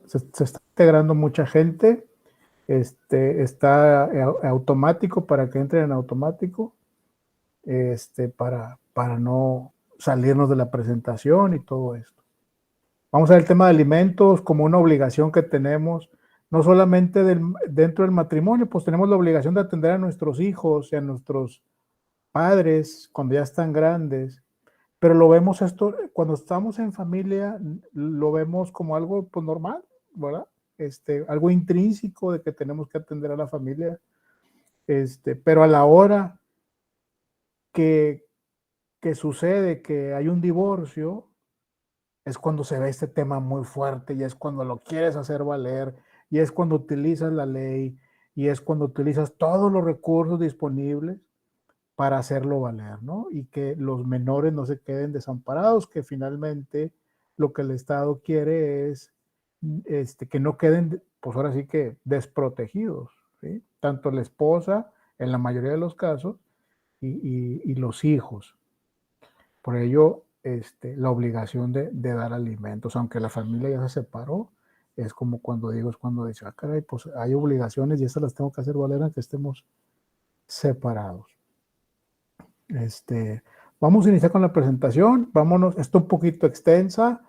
Se está integrando mucha gente, está automático para que entren en automático, para no salirnos de la presentación y todo esto. Vamos a ver el tema de alimentos como una obligación que tenemos, no solamente dentro del matrimonio, pues tenemos la obligación de atender a nuestros hijos y a nuestros padres cuando ya están grandes, pero lo vemos esto, cuando estamos en familia, lo vemos como algo pues, normal, ¿verdad? Algo intrínseco de que tenemos que atender a la familia, pero a la hora que sucede que hay un divorcio, es cuando se ve este tema muy fuerte y es cuando lo quieres hacer valer y es cuando utilizas la ley y es cuando utilizas todos los recursos disponibles para hacerlo valer, ¿no? Y que los menores no se queden desamparados, que finalmente lo que el Estado quiere es que no queden, pues ahora sí que desprotegidos, ¿sí? Tanto la esposa, en la mayoría de los casos, y los hijos. Por ello, la obligación de dar alimentos, aunque la familia ya se separó, es como cuando digo, es cuando dice, ah, caray, pues hay obligaciones y esas las tengo que hacer valer aunque estemos separados. Vamos a iniciar con la presentación, vámonos, está un poquito extensa,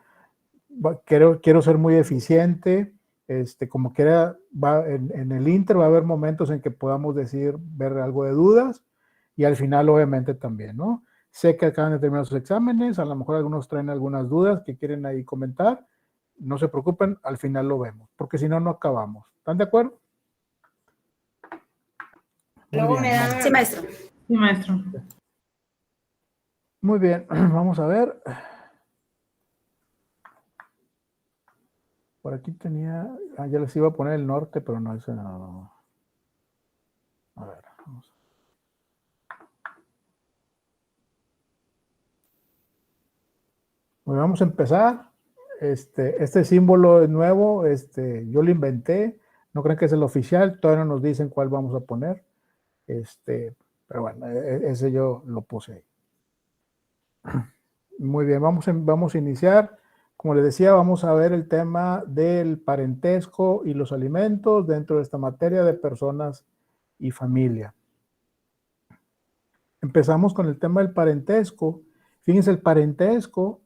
quiero ser muy eficiente, como quiera, en el inter va a haber momentos en que podamos ver algo de dudas y al final obviamente también, ¿no? Sé que acaban de terminar sus exámenes, a lo mejor algunos traen algunas dudas que quieren ahí comentar, no se preocupen, al final lo vemos, porque si no, no acabamos. ¿Están de acuerdo? Luego me dan... Sí, maestro. Sí, maestro. Muy bien, vamos a ver. Por aquí tenía, ya les iba a poner el norte, pero no, ese no. A ver, vamos. Bueno, vamos a empezar. Este símbolo es nuevo, yo lo inventé, no crean que es el oficial, todavía no nos dicen cuál vamos a poner, pero bueno, ese yo lo puse ahí. Muy bien, vamos a iniciar. Como les decía, vamos a ver el tema del parentesco y los alimentos dentro de esta materia de personas y familia. Empezamos con el tema del parentesco. Fíjense, el parentesco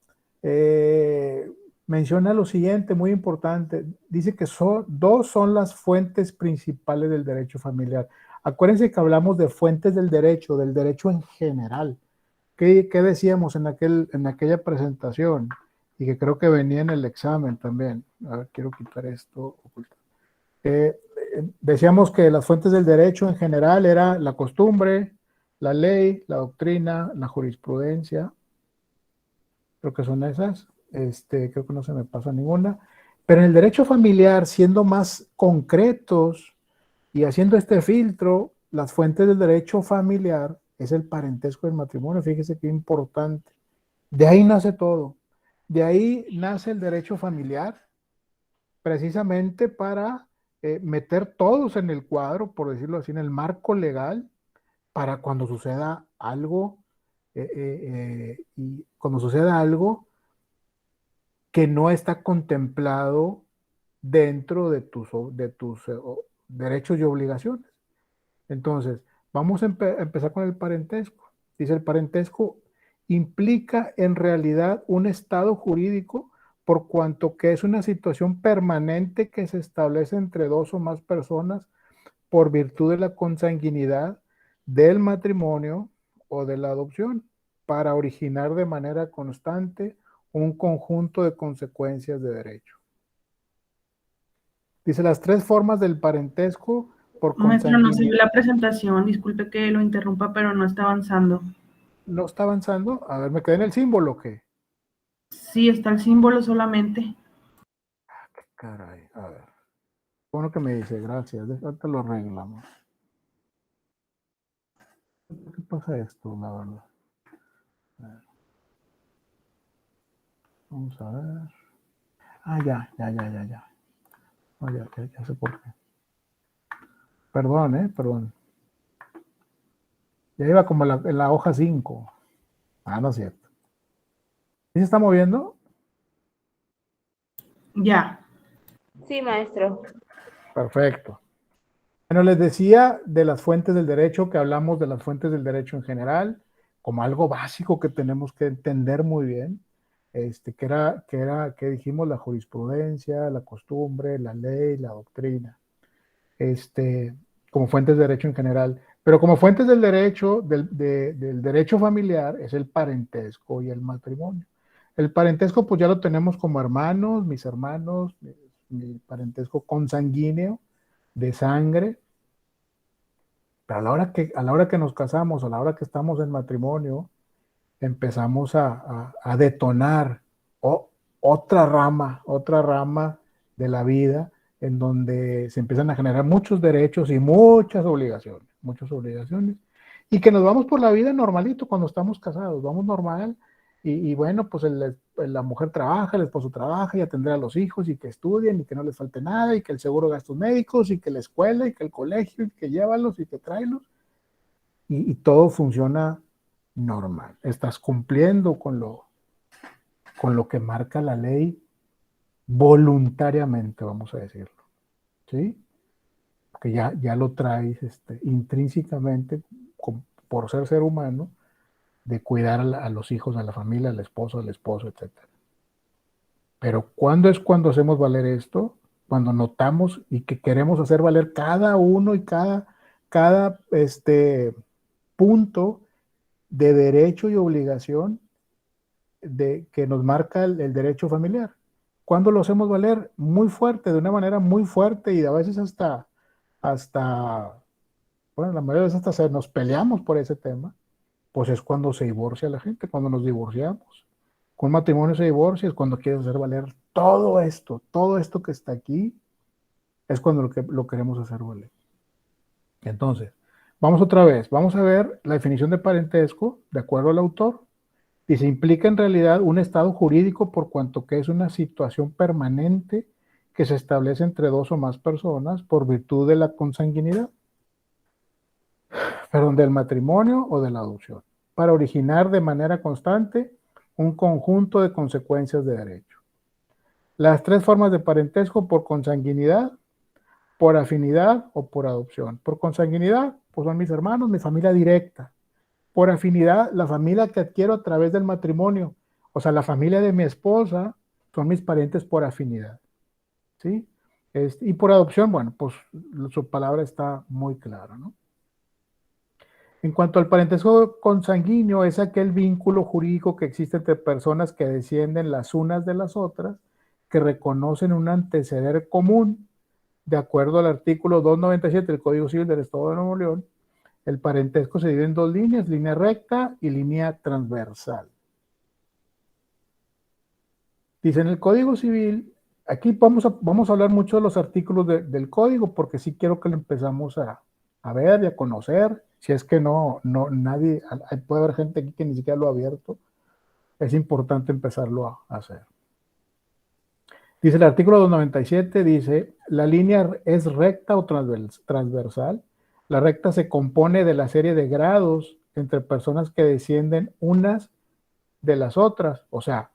menciona lo siguiente, muy importante. Dice que dos son las fuentes principales del derecho familiar. Acuérdense que hablamos de fuentes del derecho en general. ¿Qué decíamos en aquella presentación? Y que creo que venía en el examen también. A ver, quiero quitar esto. Decíamos que las fuentes del derecho en general era la costumbre, la ley, la doctrina, la jurisprudencia. Creo que son esas. Creo que no se me pasa ninguna. Pero en el derecho familiar, siendo más concretos y haciendo este filtro, las fuentes del derecho familiar es el parentesco del matrimonio. Fíjese qué importante. De ahí nace todo. De ahí nace el derecho familiar, precisamente para meter todos en el cuadro, por decirlo así, en el marco legal, para cuando suceda algo, y cuando suceda algo que no está contemplado dentro de tus derechos y obligaciones. Entonces, vamos a empezar con el parentesco. Dice, el parentesco implica en realidad un estado jurídico por cuanto que es una situación permanente que se establece entre dos o más personas por virtud de la consanguinidad del matrimonio o de la adopción para originar de manera constante un conjunto de consecuencias de derecho. Dice, las tres formas del parentesco por Maestro, no se consanguinidad. vio la presentación, disculpe que lo interrumpa, pero no está avanzando. ¿No está avanzando? A ver, ¿me quedé en el símbolo o qué? Sí, está el símbolo solamente. Qué caray, a ver. Bueno que me dice, gracias, ahorita lo arreglamos. ¿Qué pasa esto, la verdad? A ver. Vamos a ver. Ah, ya. Oh, ya sé por qué. Perdón, perdón. Ya iba como en la hoja 5. Ah, no es cierto. ¿Sí se está moviendo? Ya. Sí, maestro. Perfecto. Bueno, les decía de las fuentes del derecho, que hablamos de las fuentes del derecho en general, como algo básico que tenemos que entender muy bien, que dijimos la jurisprudencia, la costumbre, la ley, la doctrina, como fuentes de derecho en general. Pero como fuentes del derecho, del derecho familiar, es el parentesco y el matrimonio. El parentesco, pues ya lo tenemos como hermanos, mis hermanos, mi parentesco consanguíneo, de sangre. Pero a la hora que nos casamos, a la hora que estamos en matrimonio, empezamos a detonar o, otra rama de la vida en donde se empiezan a generar muchos derechos y muchas obligaciones, y que nos vamos por la vida normalito cuando estamos casados, vamos normal, y bueno, pues la mujer trabaja, el esposo trabaja y atender a los hijos y que estudien y que no les falte nada y que el seguro de gastos médicos y que la escuela y que el colegio y que llévalos y que tráelos, y todo funciona normal. Estás cumpliendo con lo que marca la ley voluntariamente, vamos a decirlo, ¿sí? Porque ya lo traes intrínsecamente por ser humano, de cuidar a los hijos, a la familia, al esposo, etc. Pero ¿cuándo es cuando hacemos valer esto? Cuando notamos y que queremos hacer valer cada uno y cada punto de derecho y obligación que nos marca el derecho familiar. ¿Cuándo lo hacemos valer? Muy fuerte, de una manera muy fuerte, y a veces bueno, la mayoría de veces hasta nos peleamos por ese tema. Pues es cuando se divorcia la gente, cuando nos divorciamos. Con matrimonio se divorcia, es cuando quieres hacer valer todo esto que está aquí, es cuando lo queremos hacer valer. Entonces, vamos otra vez, vamos a ver la definición de parentesco, de acuerdo al autor. Dice, implica en realidad un estado jurídico por cuanto que es una situación permanente que se establece entre dos o más personas por virtud de la consanguinidad, del matrimonio o de la adopción, para originar de manera constante un conjunto de consecuencias de derecho. Las tres formas de parentesco: por consanguinidad, por afinidad o por adopción. Por consanguinidad, pues son mis hermanos, mi familia directa. Por afinidad, la familia que adquiero a través del matrimonio. O sea, la familia de mi esposa son mis parientes por afinidad, ¿sí? Y por adopción, bueno, pues su palabra está muy clara, ¿no? En cuanto al parentesco consanguíneo, es aquel vínculo jurídico que existe entre personas que descienden las unas de las otras, que reconocen un antecedente común. De acuerdo al artículo 297 del Código Civil del Estado de Nuevo León, el parentesco se divide en dos líneas: línea recta y línea transversal. Dice en el Código Civil, aquí vamos a hablar mucho de los artículos del Código, porque sí quiero que lo empezamos a ver y a conocer. Si es que nadie, puede haber gente aquí que ni siquiera lo ha abierto, es importante empezarlo a hacer. Dice el artículo 297, dice, la línea es recta o transversal. La recta se compone de la serie de grados entre personas que descienden unas de las otras, o sea,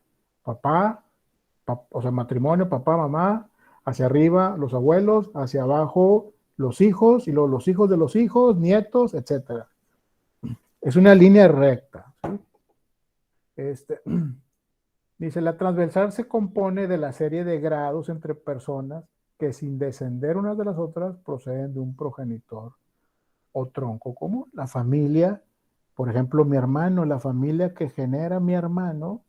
matrimonio, papá, mamá, hacia arriba los abuelos, hacia abajo los hijos, y luego los hijos de los hijos, nietos, etc. Es una línea recta, ¿sí? Dice, la transversal se compone de la serie de grados entre personas que, sin descender unas de las otras, proceden de un progenitor o tronco común. La familia, por ejemplo, mi hermano, la familia que genera mi hermano,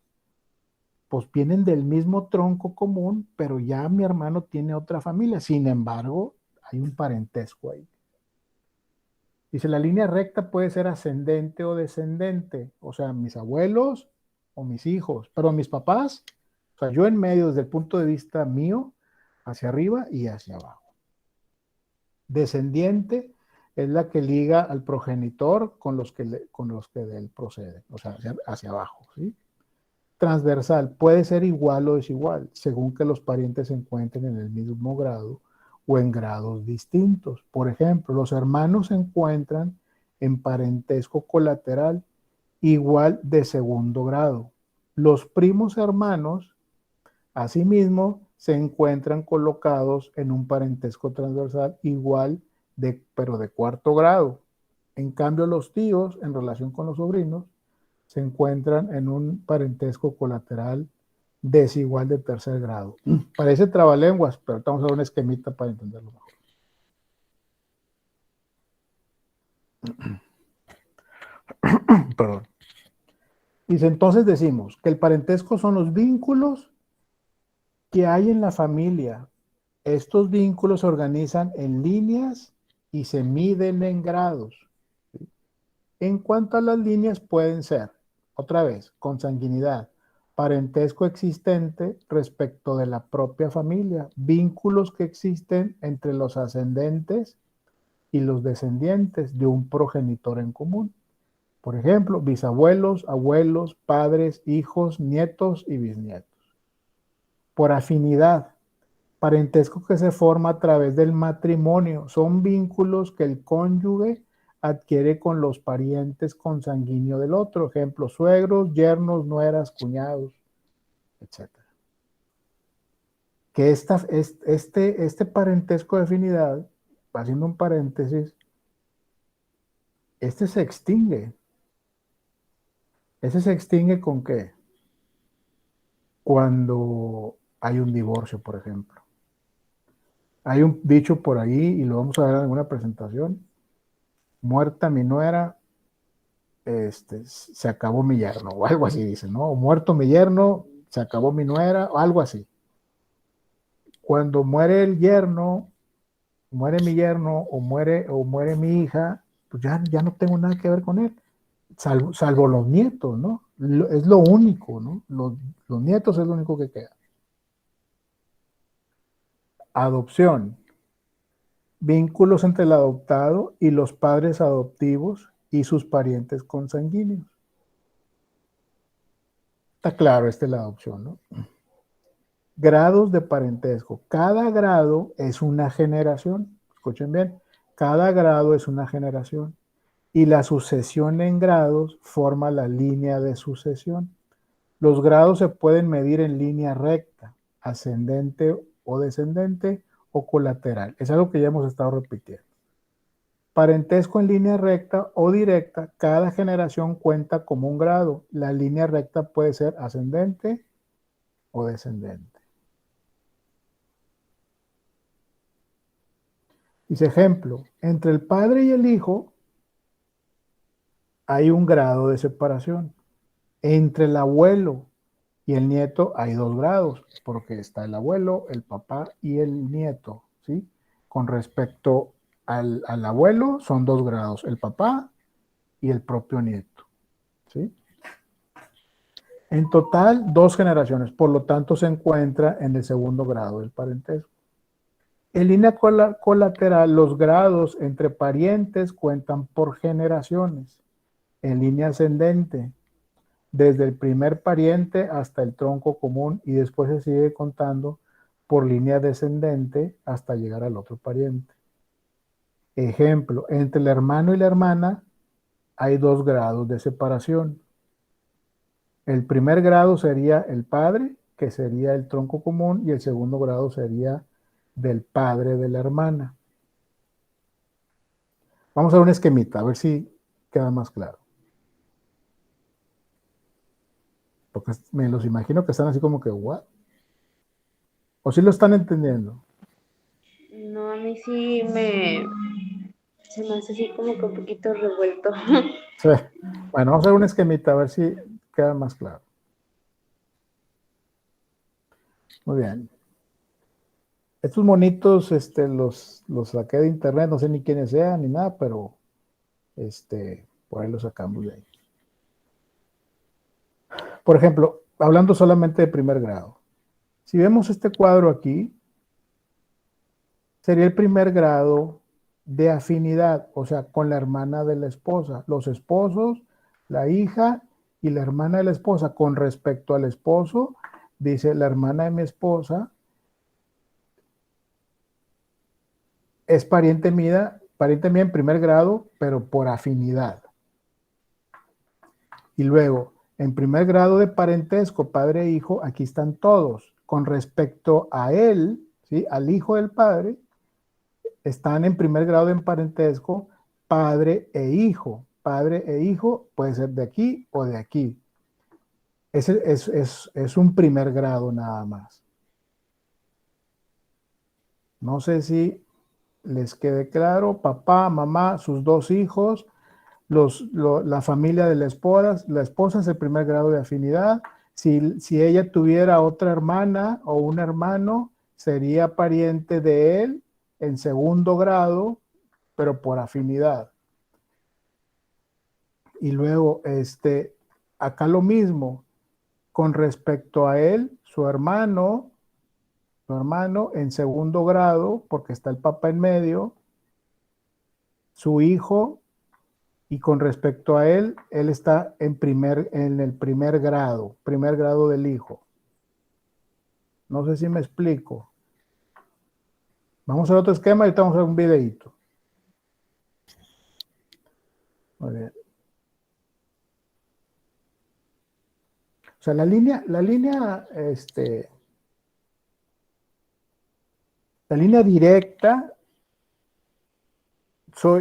pues vienen del mismo tronco común, pero ya mi hermano tiene otra familia. Sin embargo, hay un parentesco ahí. Dice, la línea recta puede ser ascendente o descendente, o sea, mis abuelos o mis hijos, pero mis papás, o sea, yo en medio desde el punto de vista mío, hacia arriba y hacia abajo. Descendiente es la que liga al progenitor con los que de él proceden, o sea, hacia abajo, ¿sí? Transversal puede ser igual o desigual, según que los parientes se encuentren en el mismo grado o en grados distintos. Por ejemplo, los hermanos se encuentran en parentesco colateral igual de segundo grado. Los primos hermanos, asimismo, se encuentran colocados en un parentesco transversal igual, pero de cuarto grado. En cambio, los tíos, en relación con los sobrinos, se encuentran en un parentesco colateral desigual de tercer grado. Parece trabalenguas, pero vamos a ver un esquemita para entenderlo mejor. Perdón. Dice, entonces decimos que el parentesco son los vínculos que hay en la familia. Estos vínculos se organizan en líneas y se miden en grados. En cuanto a las líneas, pueden ser, otra vez, consanguinidad, parentesco existente respecto de la propia familia, vínculos que existen entre los ascendentes y los descendientes de un progenitor en común. Por ejemplo, bisabuelos, abuelos, padres, hijos, nietos y bisnietos. Por afinidad, parentesco que se forma a través del matrimonio. Son vínculos que el cónyuge adquiere con los parientes consanguíneos del otro. Ejemplo, suegros, yernos, nueras, cuñados, etc. Que este parentesco de afinidad, haciendo un paréntesis, este se extingue. ¿Ese se extingue con qué? Cuando hay un divorcio, por ejemplo. Hay un dicho por ahí, y lo vamos a ver en alguna presentación: muerta mi nuera, se acabó mi yerno, o algo así dice, ¿no? O muerto mi yerno, se acabó mi nuera, o algo así. Cuando muere el yerno, muere mi yerno, o muere mi hija, pues ya no tengo nada que ver con él, salvo los nietos, ¿no? Es lo único, ¿no? Los nietos es lo único que queda. Adopción. Vínculos entre el adoptado y los padres adoptivos y sus parientes consanguíneos. Está claro, esta es la adopción, ¿no? Grados de parentesco. Cada grado es una generación. Escuchen bien. Cada grado es una generación. Y la sucesión en grados forma la línea de sucesión. Los grados se pueden medir en línea recta, ascendente o descendente, o colateral. Es algo que ya hemos estado repitiendo. Parentesco en línea recta o directa, cada generación cuenta como un grado. La línea recta puede ser ascendente o descendente. Dice ejemplo, entre el padre y el hijo hay un grado de separación. Entre el abuelo y el nieto hay 2 grados, porque está el abuelo, el papá y el nieto, ¿sí? Con respecto al abuelo son 2 grados, el papá y el propio nieto, ¿sí? En total, 2 generaciones, por lo tanto se encuentra en el segundo grado del parentesco. En línea colateral, los grados entre parientes cuentan por generaciones. En línea ascendente, desde el primer pariente hasta el tronco común, y después se sigue contando por línea descendente hasta llegar al otro pariente. Ejemplo, entre el hermano y la hermana hay 2 grados de separación. El primer grado sería el padre, que sería el tronco común, y el segundo grado sería del padre de la hermana. Vamos a ver un esquemita, a ver si queda más claro. Porque me los imagino que están así como que, ¿what? ¿O sí lo están entendiendo? No, a mí sí se me hace así como que un poquito revuelto. Sí. Bueno, vamos a ver un esquemita, a ver si queda más claro. Muy bien. Estos monitos los saqué de internet, no sé ni quiénes sean ni nada, pero por ahí los sacamos de ahí. Por ejemplo, hablando solamente de primer grado. Si vemos este cuadro aquí, sería el primer grado de afinidad, o sea, con la hermana de la esposa. Los esposos, la hija y la hermana de la esposa. Con respecto al esposo, dice la hermana de mi esposa es pariente mía en primer grado, pero por afinidad. Y luego, en primer grado de parentesco, padre e hijo, aquí están todos. con respecto a él, ¿sí? Al hijo del padre, están en primer grado en parentesco padre e hijo. Padre e hijo puede ser de aquí o de aquí. Es un primer grado nada más. No sé si les quede claro, papá, mamá, sus dos hijos, la familia de la esposa es el primer grado de afinidad. Si ella tuviera otra hermana o un hermano, sería pariente de él en segundo grado, pero por afinidad. Y luego, acá lo mismo, con respecto a él, su hermano en segundo grado, porque está el papá en medio, su hijo, y con respecto a él está en el primer grado del hijo. No sé si me explico. Vamos a otro esquema y estamos a un videíto. Muy bien. O sea, la línea directa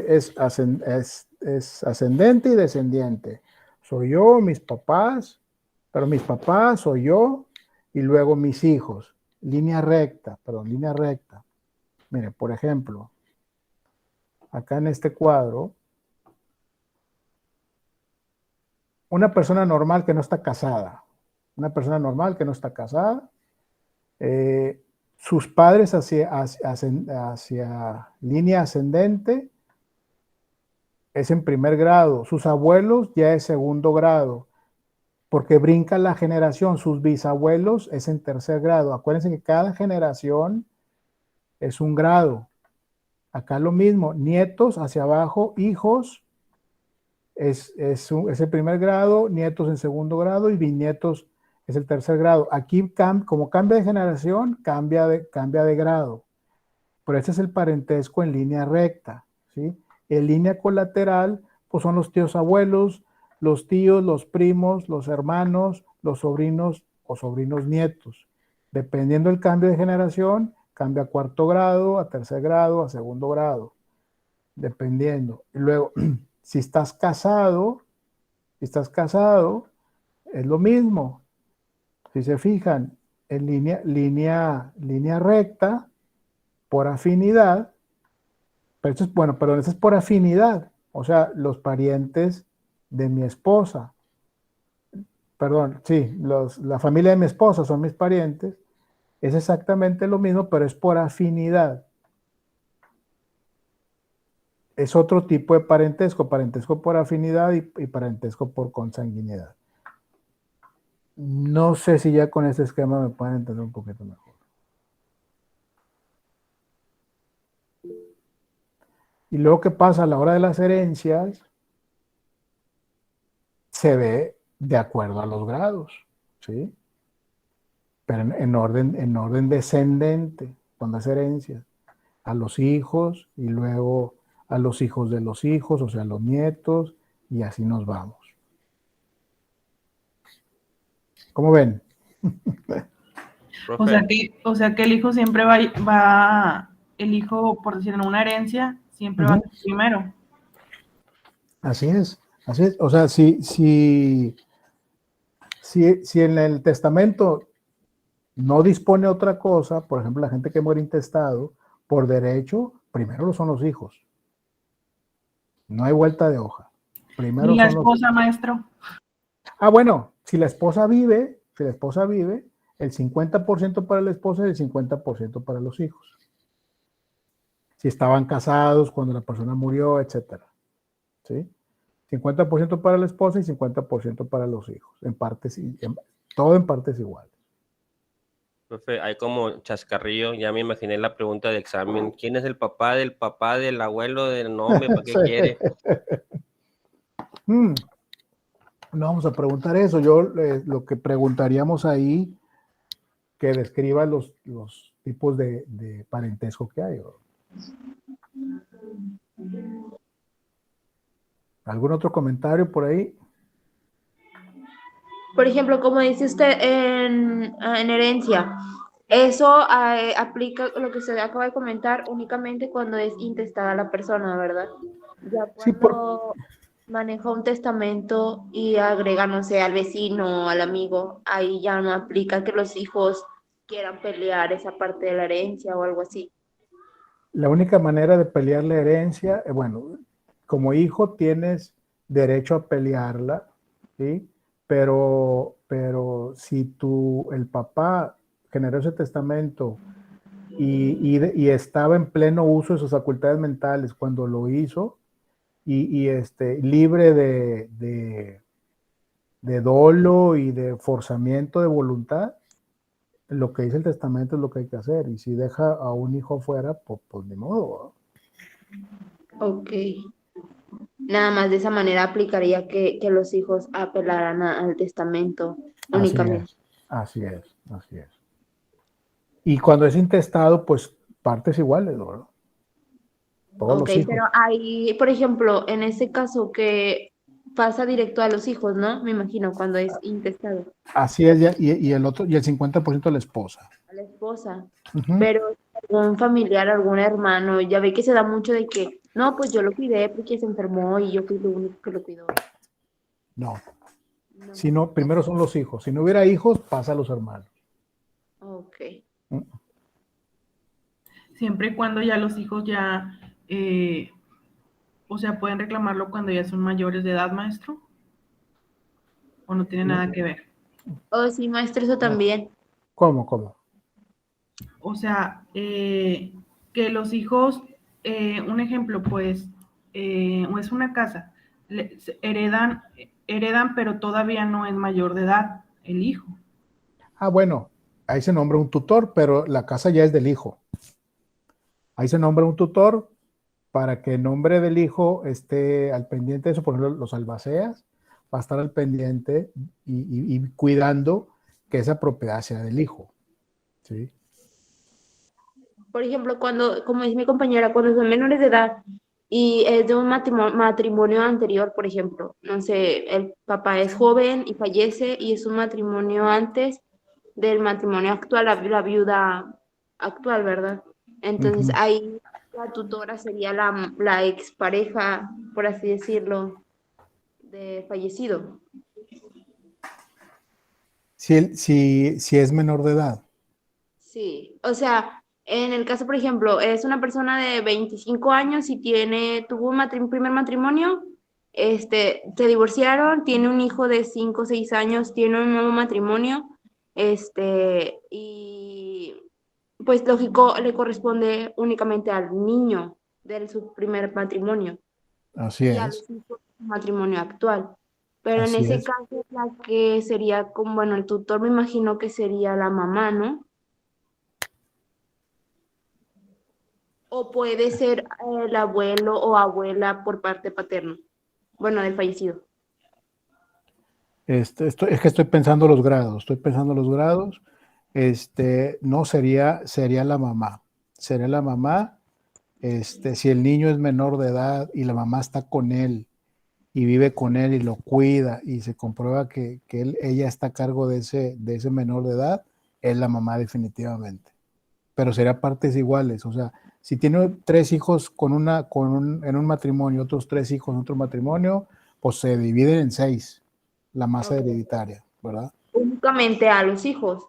es ascendente y descendiente. Soy yo, mis papás, pero mis papás, soy yo, y luego mis hijos. Línea recta. Mire, por ejemplo, acá en este cuadro, una persona normal que no está casada, sus padres hacia línea ascendente es en primer grado, sus abuelos ya es segundo grado, porque brinca la generación, sus bisabuelos es en tercer grado. Acuérdense que cada generación es un grado. Acá lo mismo, nietos hacia abajo, hijos es el primer grado, nietos en segundo grado y bisnietos es el tercer grado. Aquí, como cambia de generación, cambia de grado. Pero este es el parentesco en línea recta, ¿sí? En línea colateral, pues son los tíos abuelos, los tíos, los primos, los hermanos, los sobrinos o sobrinos nietos. Dependiendo del cambio de generación, cambia a cuarto grado, a tercer grado, a segundo grado. Dependiendo. Y luego, si estás casado, es lo mismo. Si se fijan, en línea recta, por afinidad, pero esto es, bueno, perdón, eso es por afinidad, o sea, los parientes de mi esposa, perdón, sí, la familia de mi esposa son mis parientes, es exactamente lo mismo, pero es por afinidad. Es otro tipo de parentesco por afinidad y parentesco por consanguinidad. No sé si ya con este esquema me pueden entender un poquito mejor. Y luego, ¿qué pasa? A la hora de las herencias, se ve de acuerdo a los grados, ¿sí? Pero en orden descendente, cuando es herencia, a los hijos y luego a los hijos de los hijos, o sea, los nietos, y así nos vamos. ¿Cómo ven? O sea que el hijo siempre el hijo, por decir, en una herencia, siempre va primero. Así es. O sea, si en el testamento no dispone otra cosa, por ejemplo, la gente que muere intestado, por derecho, primero son los hijos. No hay vuelta de hoja. Primero ¿Y la son esposa, maestro? Bueno, si la esposa vive, el 50% para la esposa y el 50% para los hijos. Si estaban casados cuando la persona murió, etcétera. ¿Sí? 50% para la esposa y 50% para los hijos. Todo en partes iguales. Profe, hay como chascarrillo, ya me imaginé la pregunta de examen. ¿Quién es el papá del abuelo del nombre? ¿Para qué quiere? No vamos a preguntar eso. Yo lo que preguntaríamos ahí, que describa los tipos de parentesco que hay. ¿Algún otro comentario por ahí? Por ejemplo, como dice usted en herencia, Eso aplica lo que usted acaba de comentar únicamente cuando es intestada la persona, ¿verdad? Ya Sí, cuando maneja un testamento y agrega, no sé, al vecino, al amigo, ahí ya no aplica que los hijos quieran pelear esa parte de la herencia o algo así. la única manera de pelear la herencia, bueno, como hijo tienes derecho a pelearla, ¿sí? Pero si el papá generó ese testamento y estaba en pleno uso de sus facultades mentales cuando lo hizo libre de dolo y de forzamiento de voluntad, lo que dice el testamento es lo que hay que hacer. Y si deja a un hijo fuera, pues ni modo, ¿no? Ok. Nada más de esa manera aplicaría que los hijos apelaran al testamento Así únicamente. es, así es, así es. Y cuando es intestado, pues partes iguales, ¿no? Todos Ok, los hijos. pero ahí, por ejemplo, en ese caso que pasa directo a los hijos, ¿no? Me imagino, cuando es intestado Así es, y el otro, y el 50% a la esposa. a la esposa. Ujú. Pero algún familiar, algún hermano, ya ve que se da mucho de que, no, pues yo lo cuidé porque se enfermó y yo fui lo único que lo cuidó. No, No. si no, primero son los hijos. Si no hubiera hijos, pasa a los hermanos. Ok. Siempre y cuando ya los hijos ya, o sea, pueden reclamarlo cuando ya son mayores de edad, maestro, o no tiene nada que ver. Oh, sí, maestro, eso No. también. ¿Cómo? O sea, que los hijos, un ejemplo, pues, es una casa, heredan, pero todavía no es mayor de edad el hijo. Ah, bueno, ahí se nombra un tutor, pero la casa ya es del hijo. Ahí se nombra un tutor para que el nombre del hijo esté al pendiente de eso. Por ejemplo, los albaceas va a estar al pendiente y cuidando que esa propiedad sea del hijo. ¿Sí? Por ejemplo, cuando, como dice mi compañera, cuando son menores de edad y es de un matrimonio anterior, por ejemplo, no sé, el papá es joven y fallece y es un matrimonio antes del matrimonio actual, la viuda actual, ¿verdad? Entonces Uh-huh. ahí la tutora sería la expareja, por así decirlo, de fallecido. Si es menor de edad. Sí, o sea, en el caso, por ejemplo, es una persona de 25 años y tuvo un primer matrimonio, se divorciaron, tiene un hijo de 5 o 6 años, tiene un nuevo matrimonio, y pues lógico, le corresponde únicamente al niño de su primer matrimonio Así y a es, los hijos de su matrimonio actual. Pero en así ese es. caso, la que sería como, bueno, el tutor me imagino que sería la mamá, ¿no? O puede ser el abuelo o abuela por parte paterna, bueno, del fallecido. Es que estoy pensando los grados, no sería la mamá. Sería la mamá, si el niño es menor de edad y la mamá está con él y vive con él y lo cuida y se comprueba que ella está a cargo de ese menor de edad, es la mamá definitivamente. Pero sería partes iguales, o sea, si tiene 3 hijos en un matrimonio, otros 3 hijos en otro matrimonio, pues se dividen en 6 la masa Okay. hereditaria, ¿verdad? Únicamente a los hijos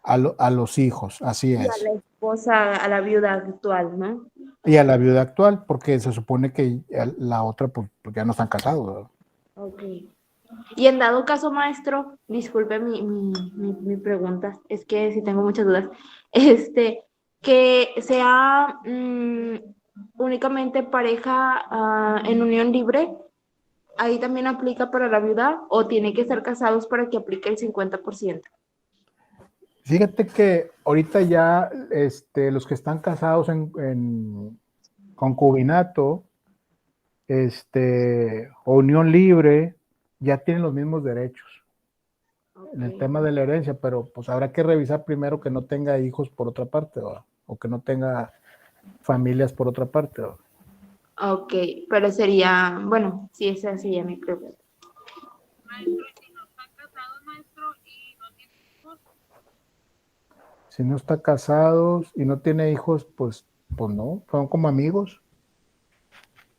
A los hijos, así y a es. la esposa, a la viuda actual, ¿no? Y a la viuda actual, porque se supone que la otra, pues ya no están casados, ¿verdad? Ok. Y en dado caso, maestro, disculpe mi pregunta, es que sí tengo muchas dudas, que sea únicamente pareja en unión libre, ¿ahí también aplica para la viuda o tiene que estar casados para que aplique el 50%? Fíjate que ahorita ya los que están casados en concubinato, o unión libre, ya tienen los mismos derechos en el Okay. tema de la herencia, pero pues habrá que revisar primero que no tenga hijos por otra parte, ¿verdad? O que no tenga familias por otra parte, ¿verdad? Ok, pero sería, bueno, sí, esa sería mi pregunta. Maestro, ¿y si no están casados, maestro, y no tienen hijos? Si no está casado y no tiene hijos, pues no, son como amigos.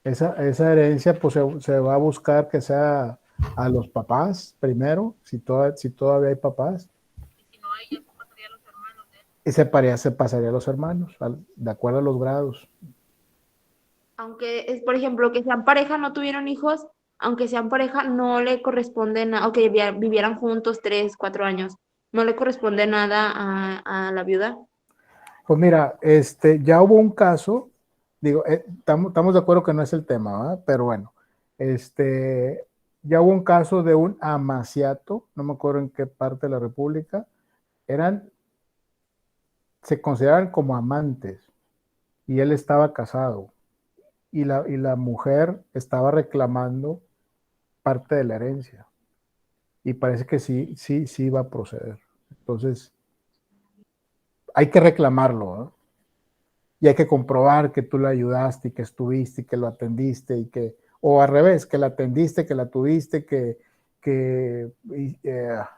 Esa herencia pues se va a buscar que sea a los papás primero, si todavía hay papás, Y si no hay, ya se pasaría a los hermanos de él. y se pasaría a los hermanos, de acuerdo a los grados. Aunque es, por ejemplo, que sean pareja, no tuvieron hijos, aunque sean pareja, no le corresponde nada, o que vivieran juntos 3, 4 años, no le corresponde nada a la viuda. Pues mira, ya hubo un caso, digo, estamos de acuerdo que no es el tema, ¿verdad? Pero bueno, ya hubo un caso de un amaciato, no me acuerdo en qué parte de la República, se consideraban como amantes y él estaba casado y la mujer estaba reclamando parte de la herencia y parece que sí va a proceder. Entonces, hay que reclamarlo, ¿no? Y hay que comprobar que tú la ayudaste y que estuviste y que lo atendiste o al revés, que la atendiste, que la tuviste, que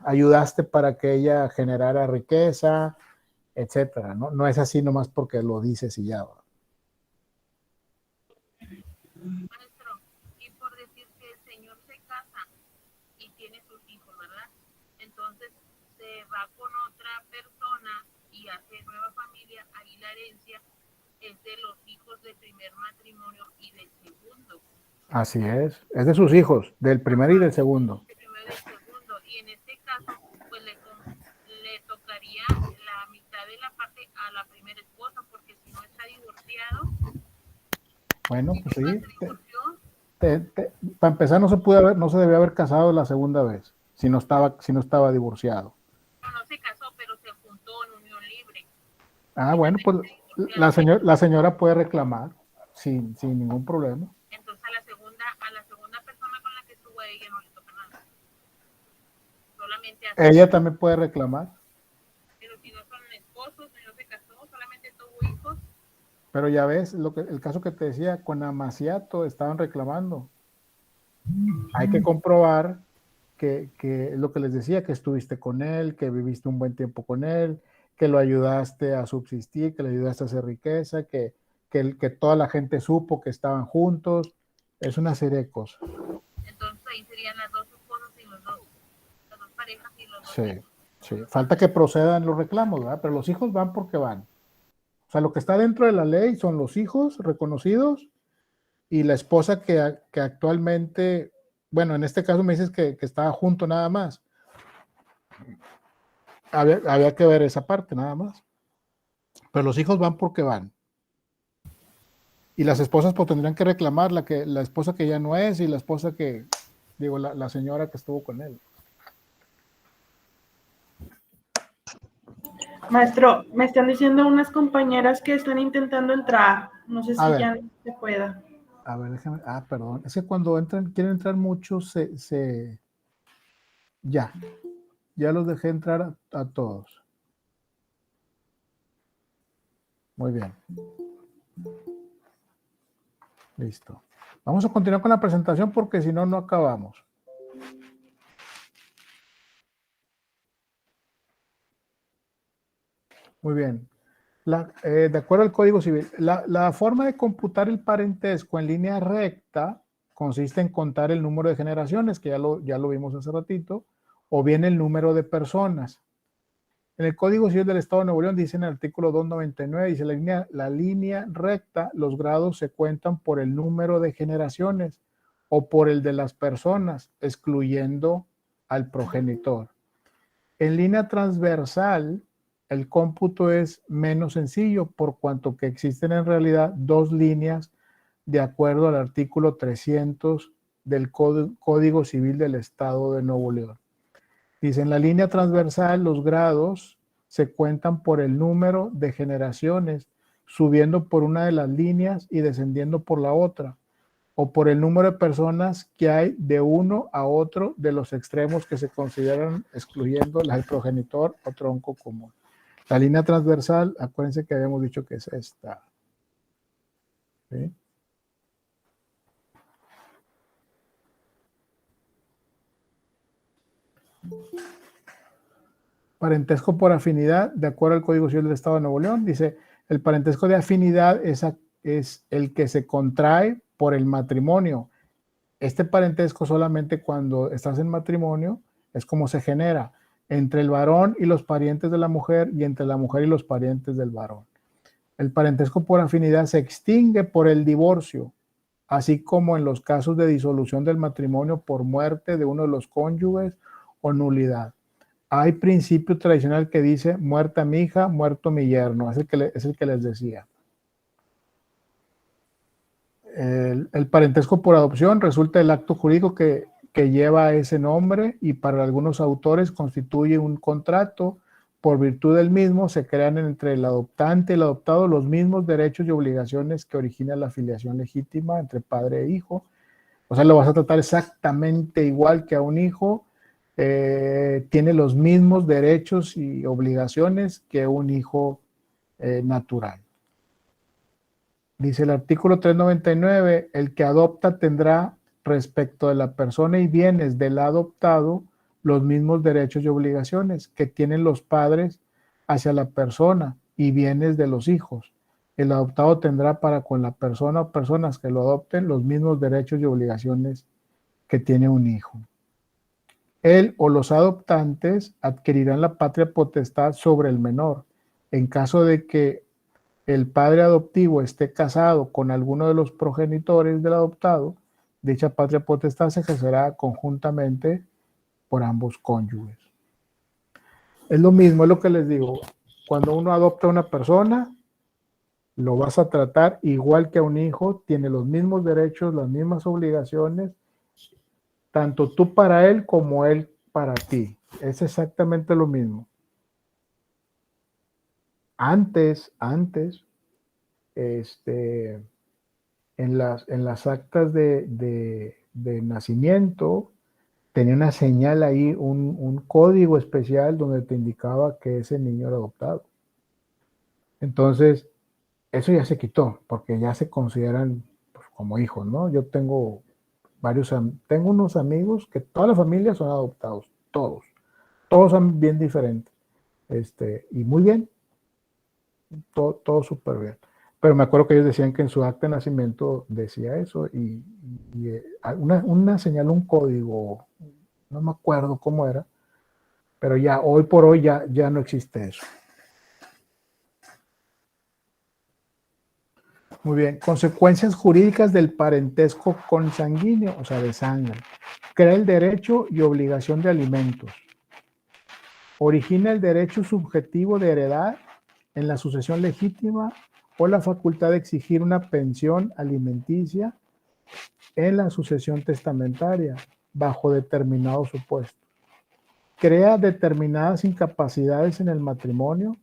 ayudaste para que ella generara riqueza, etcétera, ¿no? No es así nomás porque lo dices y ya. ¿Va? Maestro, y por decir que el señor se casa y tiene sus hijos, ¿verdad? Entonces se va con otra persona y hace nueva familia, ahí la herencia es de los hijos del primer matrimonio y del segundo. Así es de sus hijos, del primero y del segundo. Del primero y del segundo. Y en este caso, pues le tocaría la mitad de la parte a la primera esposa, porque si no está divorciado, Bueno, si pues nunca sí. se divorció, Para empezar, no se debía haber casado la segunda vez, si no estaba divorciado. no se casó, pero se juntó en unión libre. Ah, bueno, pues la señora puede reclamar sin ningún problema. Entonces a la segunda persona con la que estuvo a ella no le toca nada. Solamente a Ella también puede reclamar, pero si no son esposos, si no se casó, solamente tuvo hijos, pero ya ves, el caso que te decía, con amaciato estaban reclamando. Hay que comprobar que es lo que les decía, que estuviste con él, que viviste un buen tiempo con él, que lo ayudaste a subsistir, que le ayudaste a hacer riqueza, que toda la gente supo que estaban juntos. Es una serie de cosas. entonces ahí serían las dos esposas y las dos parejas y los dos Sí, hijos. sí. Falta que procedan los reclamos, ¿verdad? Pero los hijos van porque van. O sea, lo que está dentro de la ley son los hijos reconocidos y la esposa que actualmente, bueno, en este caso me dices que estaba junto nada más. Había que ver esa parte nada más. Pero los hijos van porque van. Y las esposas pues tendrían que reclamar la esposa que ya no es y la esposa la señora que estuvo con él. Maestro, me están diciendo unas compañeras que están intentando entrar. No sé si ya se pueda. A ver, déjame. Perdón. Es que cuando quieren entrar muchos, ya los dejé entrar a todos. Muy bien. Listo. Vamos a continuar con la presentación porque si no, no acabamos. Muy bien. De acuerdo al Código Civil, la forma de computar el parentesco en línea recta consiste en contar el número de generaciones, que ya lo vimos hace ratito, o bien el número de personas. En el Código Civil del Estado de Nuevo León dice en el artículo 299, dice la línea recta, los grados se cuentan por el número de generaciones o por el de las personas, excluyendo al progenitor. En línea transversal, el cómputo es menos sencillo por cuanto que existen en realidad dos líneas de acuerdo al artículo 300 del Código Civil del Estado de Nuevo León. Dice, en la línea transversal los grados se cuentan por el número de generaciones, subiendo por una de las líneas y descendiendo por la otra, o por el número de personas que hay de uno a otro de los extremos que se consideran excluyendo el progenitor o tronco común. La línea transversal, acuérdense que habíamos dicho que es esta. ¿Sí? Parentesco por afinidad, de acuerdo al Código Civil del Estado de Nuevo León, dice, el parentesco de afinidad es el que se contrae por el matrimonio. Este parentesco solamente cuando estás en matrimonio es como se genera entre el varón y los parientes de la mujer y entre la mujer y los parientes del varón. El parentesco por afinidad se extingue por el divorcio, así como en los casos de disolución del matrimonio por muerte de uno de los cónyuges o nulidad. Hay principio tradicional que dice muerta mi hija, muerto mi yerno, es el que les decía. El parentesco por adopción resulta el acto jurídico que lleva ese nombre y para algunos autores constituye un contrato. Por virtud del mismo se crean entre el adoptante y el adoptado los mismos derechos y obligaciones que origina la filiación legítima entre padre e hijo. O sea, lo vas a tratar exactamente igual que a un hijo. Tiene los mismos derechos y obligaciones que un hijo natural. Dice el artículo 399, el que adopta tendrá respecto de la persona y bienes del adoptado los mismos derechos y obligaciones que tienen los padres hacia la persona y bienes de los hijos. El adoptado tendrá para con la persona o personas que lo adopten los mismos derechos y obligaciones que tiene un hijo. Él o los adoptantes adquirirán la patria potestad sobre el menor. En caso de que el padre adoptivo esté casado con alguno de los progenitores del adoptado, dicha patria potestad se ejercerá conjuntamente por ambos cónyuges. Es lo mismo, es lo que les digo. Cuando uno adopta a una persona, lo vas a tratar igual que a un hijo, tiene los mismos derechos, las mismas obligaciones, tanto tú para él como él para ti. Es exactamente lo mismo. Antes, en las actas de nacimiento, tenía una señal ahí, un código especial donde te indicaba que ese niño era adoptado. Entonces, eso ya se quitó, porque ya se consideran pues, como hijos, ¿no? Yo tengo unos amigos que toda la familia son adoptados, todos son bien diferentes, y muy bien, todo súper bien. Pero me acuerdo que ellos decían que en su acta de nacimiento decía eso y una señal, un código, no me acuerdo cómo era, pero ya hoy por hoy ya no existe eso. Muy bien, consecuencias jurídicas del parentesco consanguíneo, o sea, de sangre. Crea el derecho y obligación de alimentos. Origina el derecho subjetivo de heredar en la sucesión legítima o la facultad de exigir una pensión alimenticia en la sucesión testamentaria bajo determinados supuestos. Crea determinadas incapacidades en el matrimonio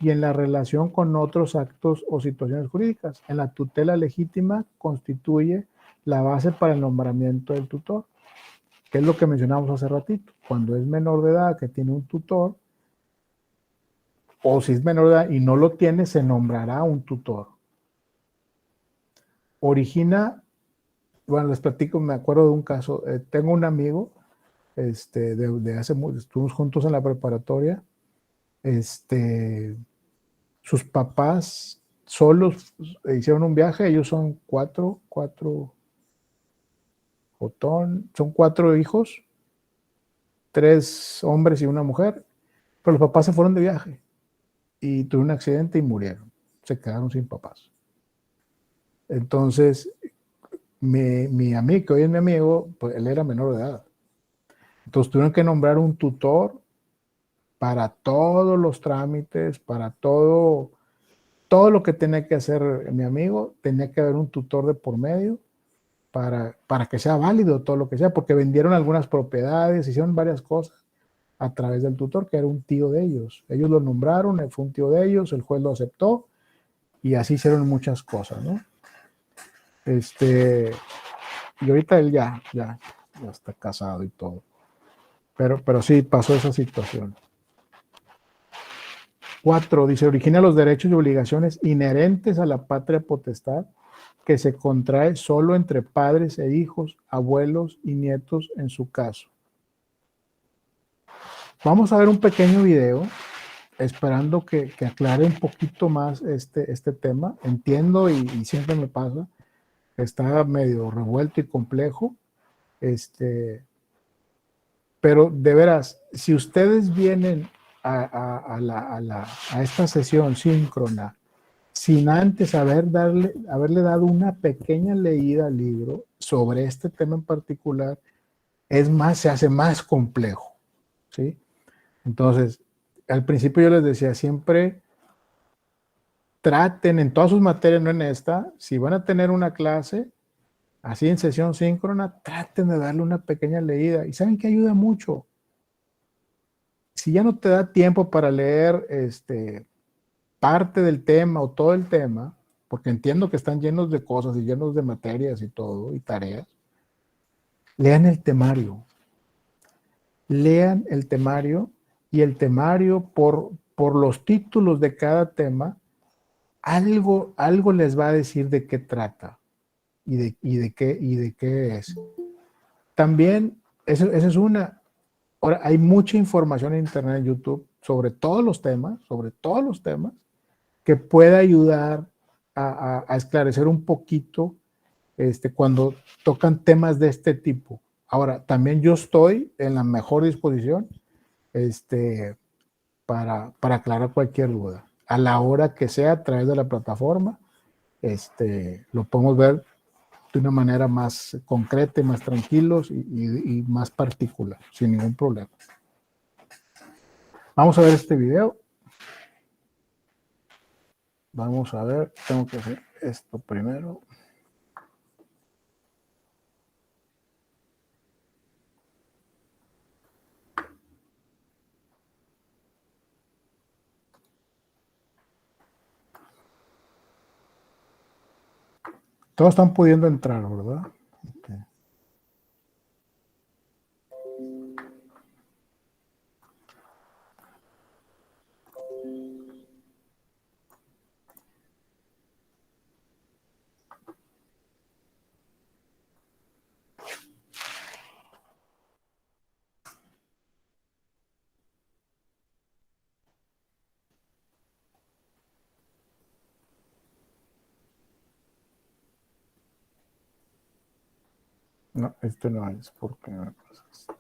y en la relación con otros actos o situaciones jurídicas. En la tutela legítima constituye la base para el nombramiento del tutor, que es lo que mencionamos hace ratito. Cuando es menor de edad que tiene un tutor, o si es menor de edad y no lo tiene, se nombrará un tutor. Origina, bueno, les platico, me acuerdo de un caso, tengo un amigo, estuvimos juntos en la preparatoria, sus papás solos hicieron un viaje, ellos son son 4 hijos, 3 hombres y una mujer, pero los papás se fueron de viaje y tuvieron un accidente y murieron, se quedaron sin papás. Entonces, mi amigo, que hoy es mi amigo, pues él era menor de edad. Entonces tuvieron que nombrar un tutor para todos los trámites, para todo lo que tenía que hacer mi amigo, tenía que haber un tutor de por medio para que sea válido todo lo que sea, porque vendieron algunas propiedades, hicieron varias cosas a través del tutor, que era un tío de ellos. Ellos lo nombraron, fue un tío de ellos, el juez lo aceptó y así hicieron muchas cosas, ¿no? Y ahorita él ya está casado y todo. Pero sí pasó esa situación. 4, dice, origina los derechos y obligaciones inherentes a la patria potestad que se contrae solo entre padres e hijos, abuelos y nietos en su caso. Vamos a ver un pequeño video, esperando que aclare un poquito más este tema. Entiendo y siempre me pasa, está medio revuelto y complejo, pero de veras, si ustedes vienen a esta sesión síncrona sin antes haberle dado una pequeña leída al libro sobre este tema en particular, se hace más complejo, ¿sí? Entonces, al principio yo les decía, siempre traten en todas sus materias, no en esta, si van a tener una clase así en sesión síncrona, traten de darle una pequeña leída. Y saben que ayuda mucho. Si ya no te da tiempo para leer parte del tema o todo el tema, porque entiendo que están llenos de cosas y llenos de materias y todo, y tareas, lean el temario. Lean el temario, y el temario por los títulos de cada tema, algo les va a decir de qué trata y de qué es. También, esa es una. Ahora, hay mucha información en internet, en YouTube, sobre todos los temas, que puede ayudar a esclarecer un poquito cuando tocan temas de este tipo. Ahora, también yo estoy en la mejor disposición para aclarar cualquier duda. A la hora que sea, a través de la plataforma, lo podemos ver de una manera más concreta, más tranquilos y más particular, sin ningún problema. Vamos a ver este video. Vamos a ver, tengo que hacer esto primero. Todos están pudiendo entrar, ¿verdad? Okay. No, este no es porque me pasa esto.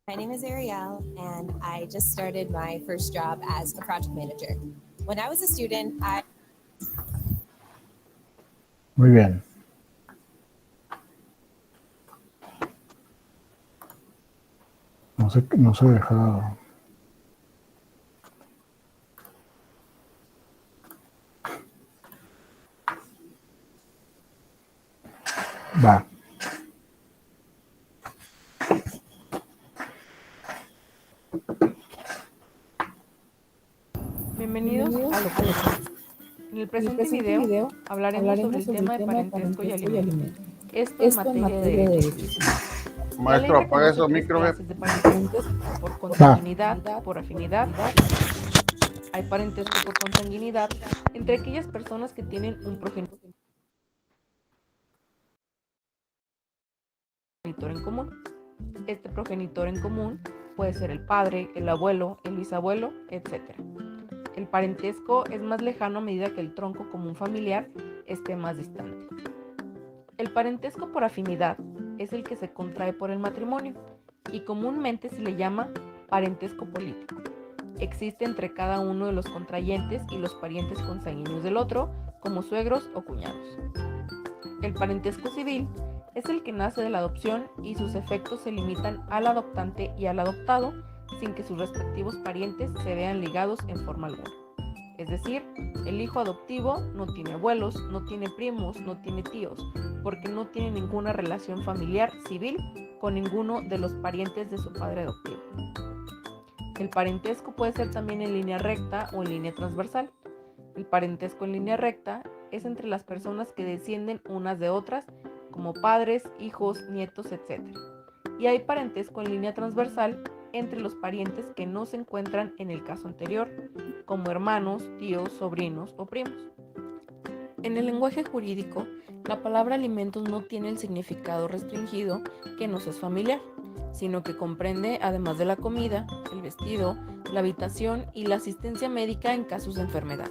My name is Ariel, and I just started my first job as a project manager. When I was a student, Muy bien. No se deja. Va. Bienvenidos a Lo que leemos. En el presente video hablaremos sobre el tema de parentesco y alimento. Esto en materia de derechos. Maestro, apaga esos micros. De parentesco por consanguinidad, por afinidad. Hay parentesco por consanguinidad entre aquellas personas que tienen un progenitor en común. Este progenitor en común puede ser el padre, el abuelo, el bisabuelo, etc. El parentesco es más lejano a medida que el tronco común familiar esté más distante. El parentesco por afinidad es el que se contrae por el matrimonio y comúnmente se le llama parentesco político. Existe entre cada uno de los contrayentes y los parientes consanguíneos del otro, como suegros o cuñados. El parentesco civil es el que nace de la adopción y sus efectos se limitan al adoptante y al adoptado sin que sus respectivos parientes se vean ligados en forma alguna. Es decir, el hijo adoptivo no tiene abuelos, no tiene primos, no tiene tíos, porque no tiene ninguna relación familiar civil con ninguno de los parientes de su padre adoptivo. El parentesco puede ser también en línea recta o en línea transversal. El parentesco en línea recta es entre las personas que descienden unas de otras, como padres, hijos, nietos, etc. Y hay parentesco en línea transversal entre los parientes que no se encuentran en el caso anterior, como hermanos, tíos, sobrinos o primos. En el lenguaje jurídico, la palabra alimentos no tiene el significado restringido que nos es familiar, sino que comprende, además de la comida, el vestido, la habitación y la asistencia médica en casos de enfermedad.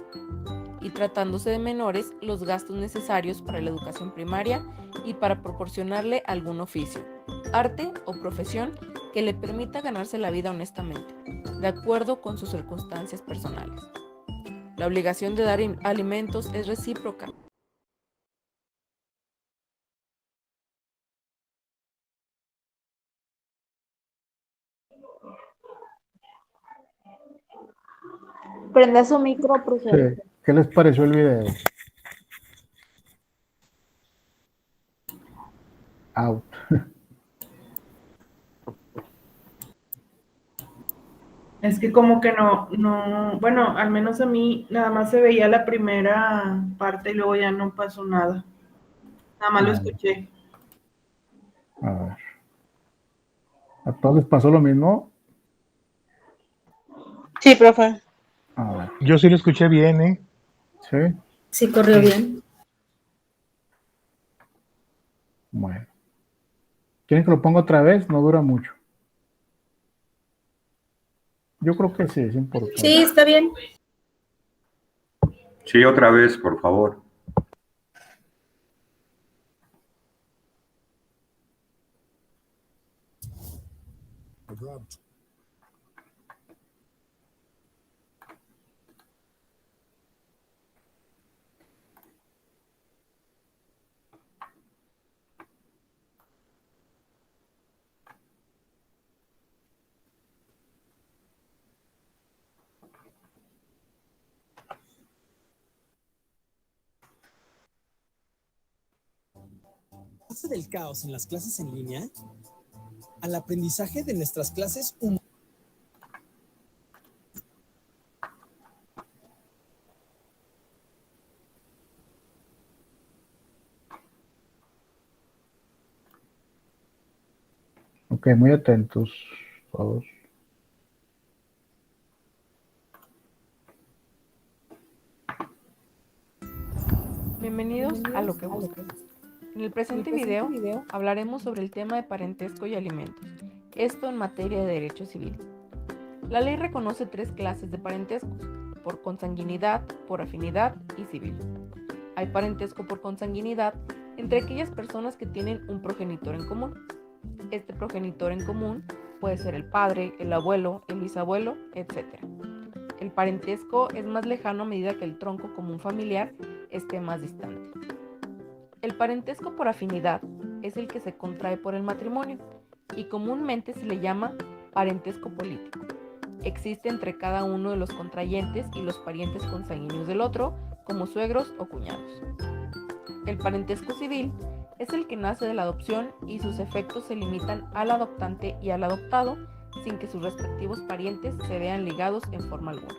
Y tratándose de menores, los gastos necesarios para la educación primaria y para proporcionarle algún oficio, arte o profesión que le permita ganarse la vida honestamente, de acuerdo con sus circunstancias personales. La obligación de dar alimentos es recíproca. Prenda su micro, profe. Sí. ¿Qué les pareció el video? Out. Es que como que bueno, al menos a mí nada más se veía la primera parte y luego ya no pasó nada. Nada más lo escuché. A ver. ¿A todos les pasó lo mismo? Sí, profe. A ver. Yo sí lo escuché bien, ¿eh? ¿Sí? Sí, corrió bien. Bueno. ¿Quieren que lo ponga otra vez? No dura mucho. Yo creo que sí, es importante. Sí, está bien. Sí, otra vez, por favor. Pasa del caos en las clases en línea al aprendizaje de nuestras clases Ok, muy atentos todos. Bienvenidos a Lo que Buscas. En el presente video hablaremos sobre el tema de parentesco y alimentos, esto en materia de derecho civil. La ley reconoce 3 clases de parentescos, por consanguinidad, por afinidad y civil. Hay parentesco por consanguinidad entre aquellas personas que tienen un progenitor en común. Este progenitor en común puede ser el padre, el abuelo, el bisabuelo, etc. El parentesco es más lejano a medida que el tronco común familiar esté más distante. El parentesco por afinidad es el que se contrae por el matrimonio y comúnmente se le llama parentesco político. Existe entre cada uno de los contrayentes y los parientes consanguíneos del otro, como suegros o cuñados. El parentesco civil es el que nace de la adopción y sus efectos se limitan al adoptante y al adoptado sin que sus respectivos parientes se vean ligados en forma alguna.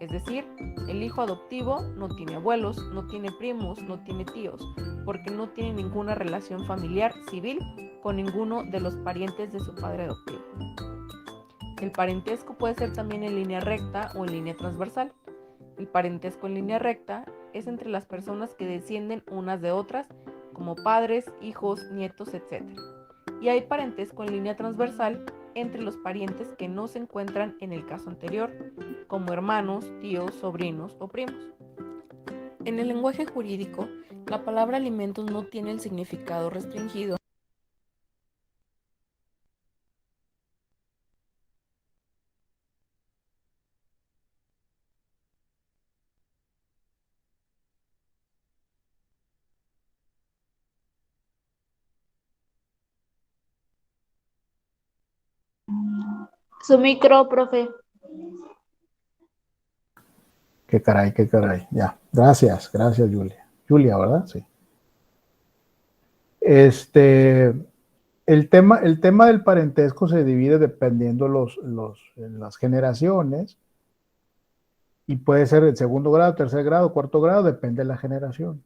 Es decir, el hijo adoptivo no tiene abuelos, no tiene primos, no tiene tíos, porque no tiene ninguna relación familiar civil con ninguno de los parientes de su padre adoptivo. El parentesco puede ser también en línea recta o en línea transversal. El parentesco en línea recta es entre las personas que descienden unas de otras, como padres, hijos, nietos, etc. Y hay parentesco en línea transversal entre los parientes que no se encuentran en el caso anterior, como hermanos, tíos, sobrinos o primos. En el lenguaje jurídico, la palabra alimentos no tiene el significado restringido Su micro, profe. Qué caray, qué caray. Ya, gracias, Julia. Julia, ¿verdad? Sí. El tema del parentesco se divide dependiendo las generaciones y puede ser el segundo grado, tercer grado, cuarto grado, depende de la generación.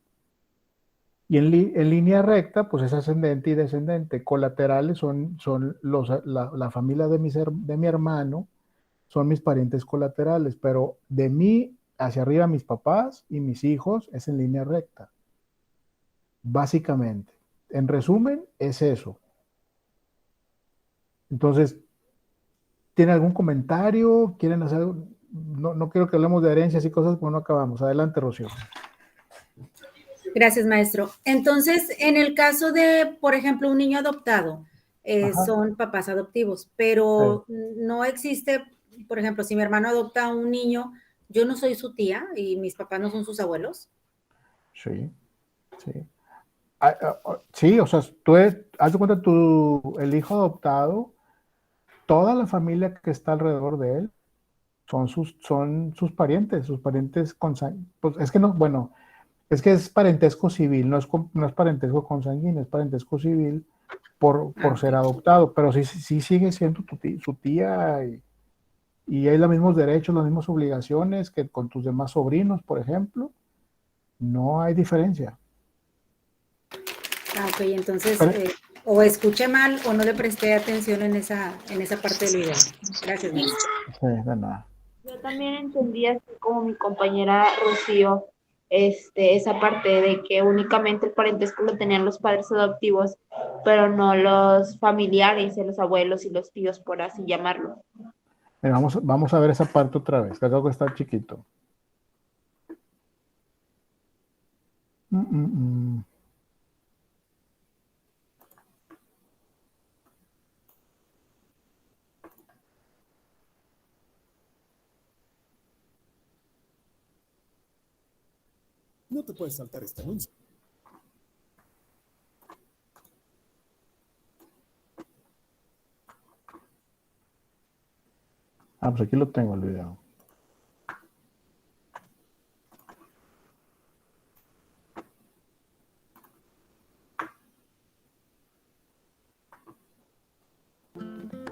Y en línea recta, pues es ascendente y descendente. Colaterales son la familia de mi hermano, son mis parientes colaterales, pero de mí hacia arriba mis papás y mis hijos es en línea recta. Básicamente. En resumen, es eso. Entonces, ¿tiene algún comentario? ¿Quieren hacer algo? No quiero que hablemos de herencias y cosas, porque no acabamos. Adelante, Rocío. Gracias, maestro. Entonces, en el caso de, por ejemplo, un niño adoptado, son papás adoptivos, pero no existe, por ejemplo, si mi hermano adopta a un niño, yo no soy su tía y mis papás no son sus abuelos. Sí, sí. Sí, o sea, haz de cuenta el hijo adoptado, toda la familia que está alrededor de él son sus parientes pues es que no, bueno, es que es parentesco civil, no es parentesco consanguíneo, es parentesco civil por ser adoptado, pero sí sigue siendo su tía y hay los mismos derechos, las mismas obligaciones que con tus demás sobrinos, por ejemplo, no hay diferencia. Ok, entonces, o escuché mal o no le presté atención en esa parte del video. Gracias, maestro. Sí, de nada. Yo también entendí así como mi compañera Rocío, esa parte de que únicamente el parentesco lo tenían los padres adoptivos, pero no los familiares, los abuelos y los tíos, por así llamarlo. Mira, vamos a ver esa parte otra vez, que algo está chiquito. No te puedes saltar este anuncio. Pues aquí lo tengo el video.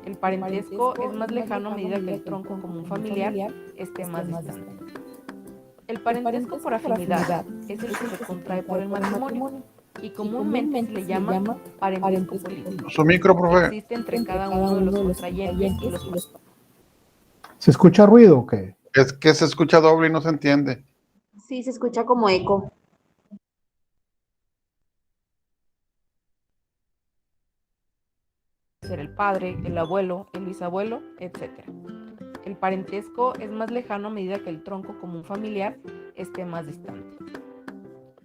El parentesco es más lejano a medida que el tronco común familiar esté más distante. El parentesco por afinidad es el que se contrae por el matrimonio y comúnmente se le llama parentesco político. Su micro, profe. Existe entre cada uno de los contrayentes y los... ¿Se escucha ruido o qué? Es que se escucha doble y no se entiende. Sí, se escucha como eco. Ser el padre, el abuelo, el bisabuelo, etc. El parentesco es más lejano a medida que el tronco común familiar esté más distante.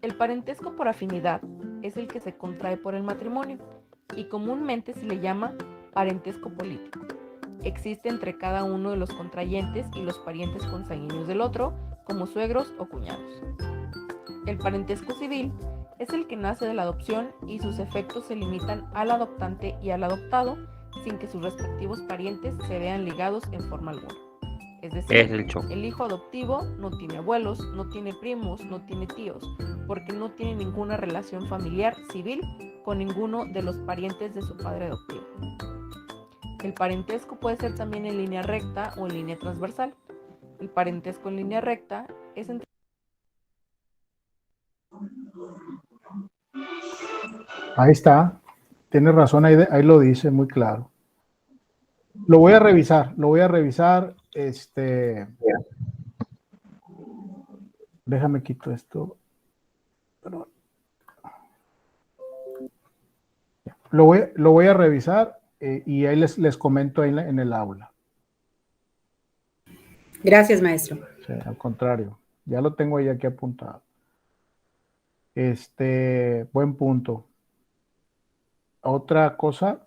El parentesco por afinidad es el que se contrae por el matrimonio y comúnmente se le llama parentesco político. Existe entre cada uno de los contrayentes y los parientes consanguíneos del otro, como suegros o cuñados. El parentesco civil es el que nace de la adopción y sus efectos se limitan al adoptante y al adoptado sin que sus respectivos parientes se vean ligados en forma alguna. Es decir, el hijo adoptivo no tiene abuelos, no tiene primos, no tiene tíos, porque no tiene ninguna relación familiar civil con ninguno de los parientes de su padre adoptivo. El parentesco puede ser también en línea recta o en línea transversal. El parentesco en línea recta es entre... Ahí está. Tienes razón, ahí lo dice muy claro. Lo voy a revisar. Déjame quito esto. Lo voy a revisar y ahí les comento ahí en el aula. Gracias, maestro. Sí, al contrario, ya lo tengo ahí aquí apuntado. Buen punto. Otra cosa.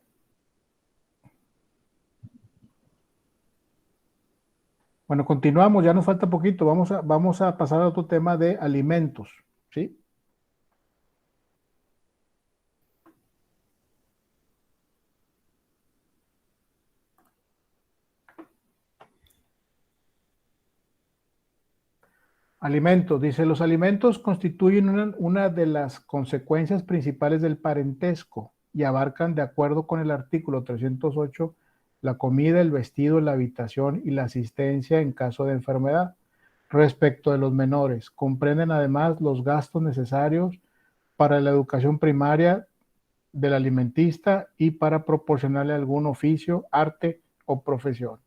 Bueno, continuamos, ya nos falta poquito. Vamos a pasar a otro tema de alimentos, ¿sí? Alimentos. Dice, los alimentos constituyen una de las consecuencias principales del parentesco y abarcan, de acuerdo con el artículo 308, la comida, el vestido, la habitación y la asistencia en caso de enfermedad. Respecto de los menores, comprenden además los gastos necesarios para la educación primaria del alimentista y para proporcionarle algún oficio, arte o profesión.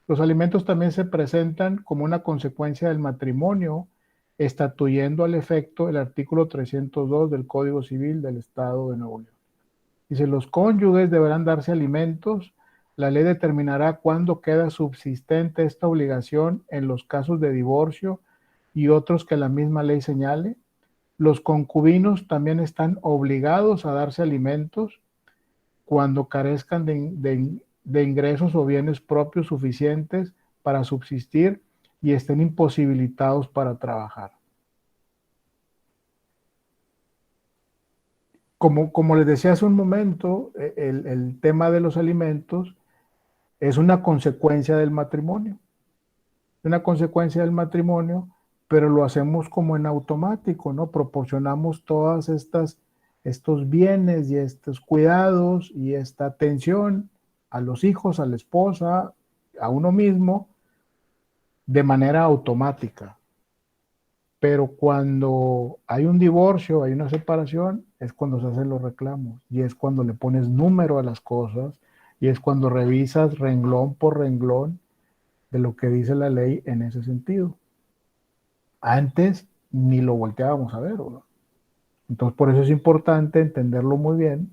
Los alimentos también se presentan como una consecuencia del matrimonio, estatuyendo al efecto el artículo 302 del Código Civil del Estado de Nuevo León. Dice, los cónyuges deberán darse alimentos. La ley determinará cuándo queda subsistente esta obligación en los casos de divorcio y otros que la misma ley señale. Los concubinos también están obligados a darse alimentos cuando carezcan de ingresos o bienes propios suficientes para subsistir y estén imposibilitados para trabajar. Como les decía hace un momento, el tema de los alimentos es una consecuencia del matrimonio. Una consecuencia del matrimonio, pero lo hacemos como en automático, ¿no? Proporcionamos todas estos bienes y estos cuidados y esta atención a los hijos, a la esposa, a uno mismo, de manera automática. Pero cuando hay un divorcio, hay una separación, es cuando se hacen los reclamos y es cuando le pones número a las cosas y es cuando revisas renglón por renglón de lo que dice la ley en ese sentido. Antes ni lo volteábamos a ver, ¿no? Entonces por eso es importante entenderlo muy bien,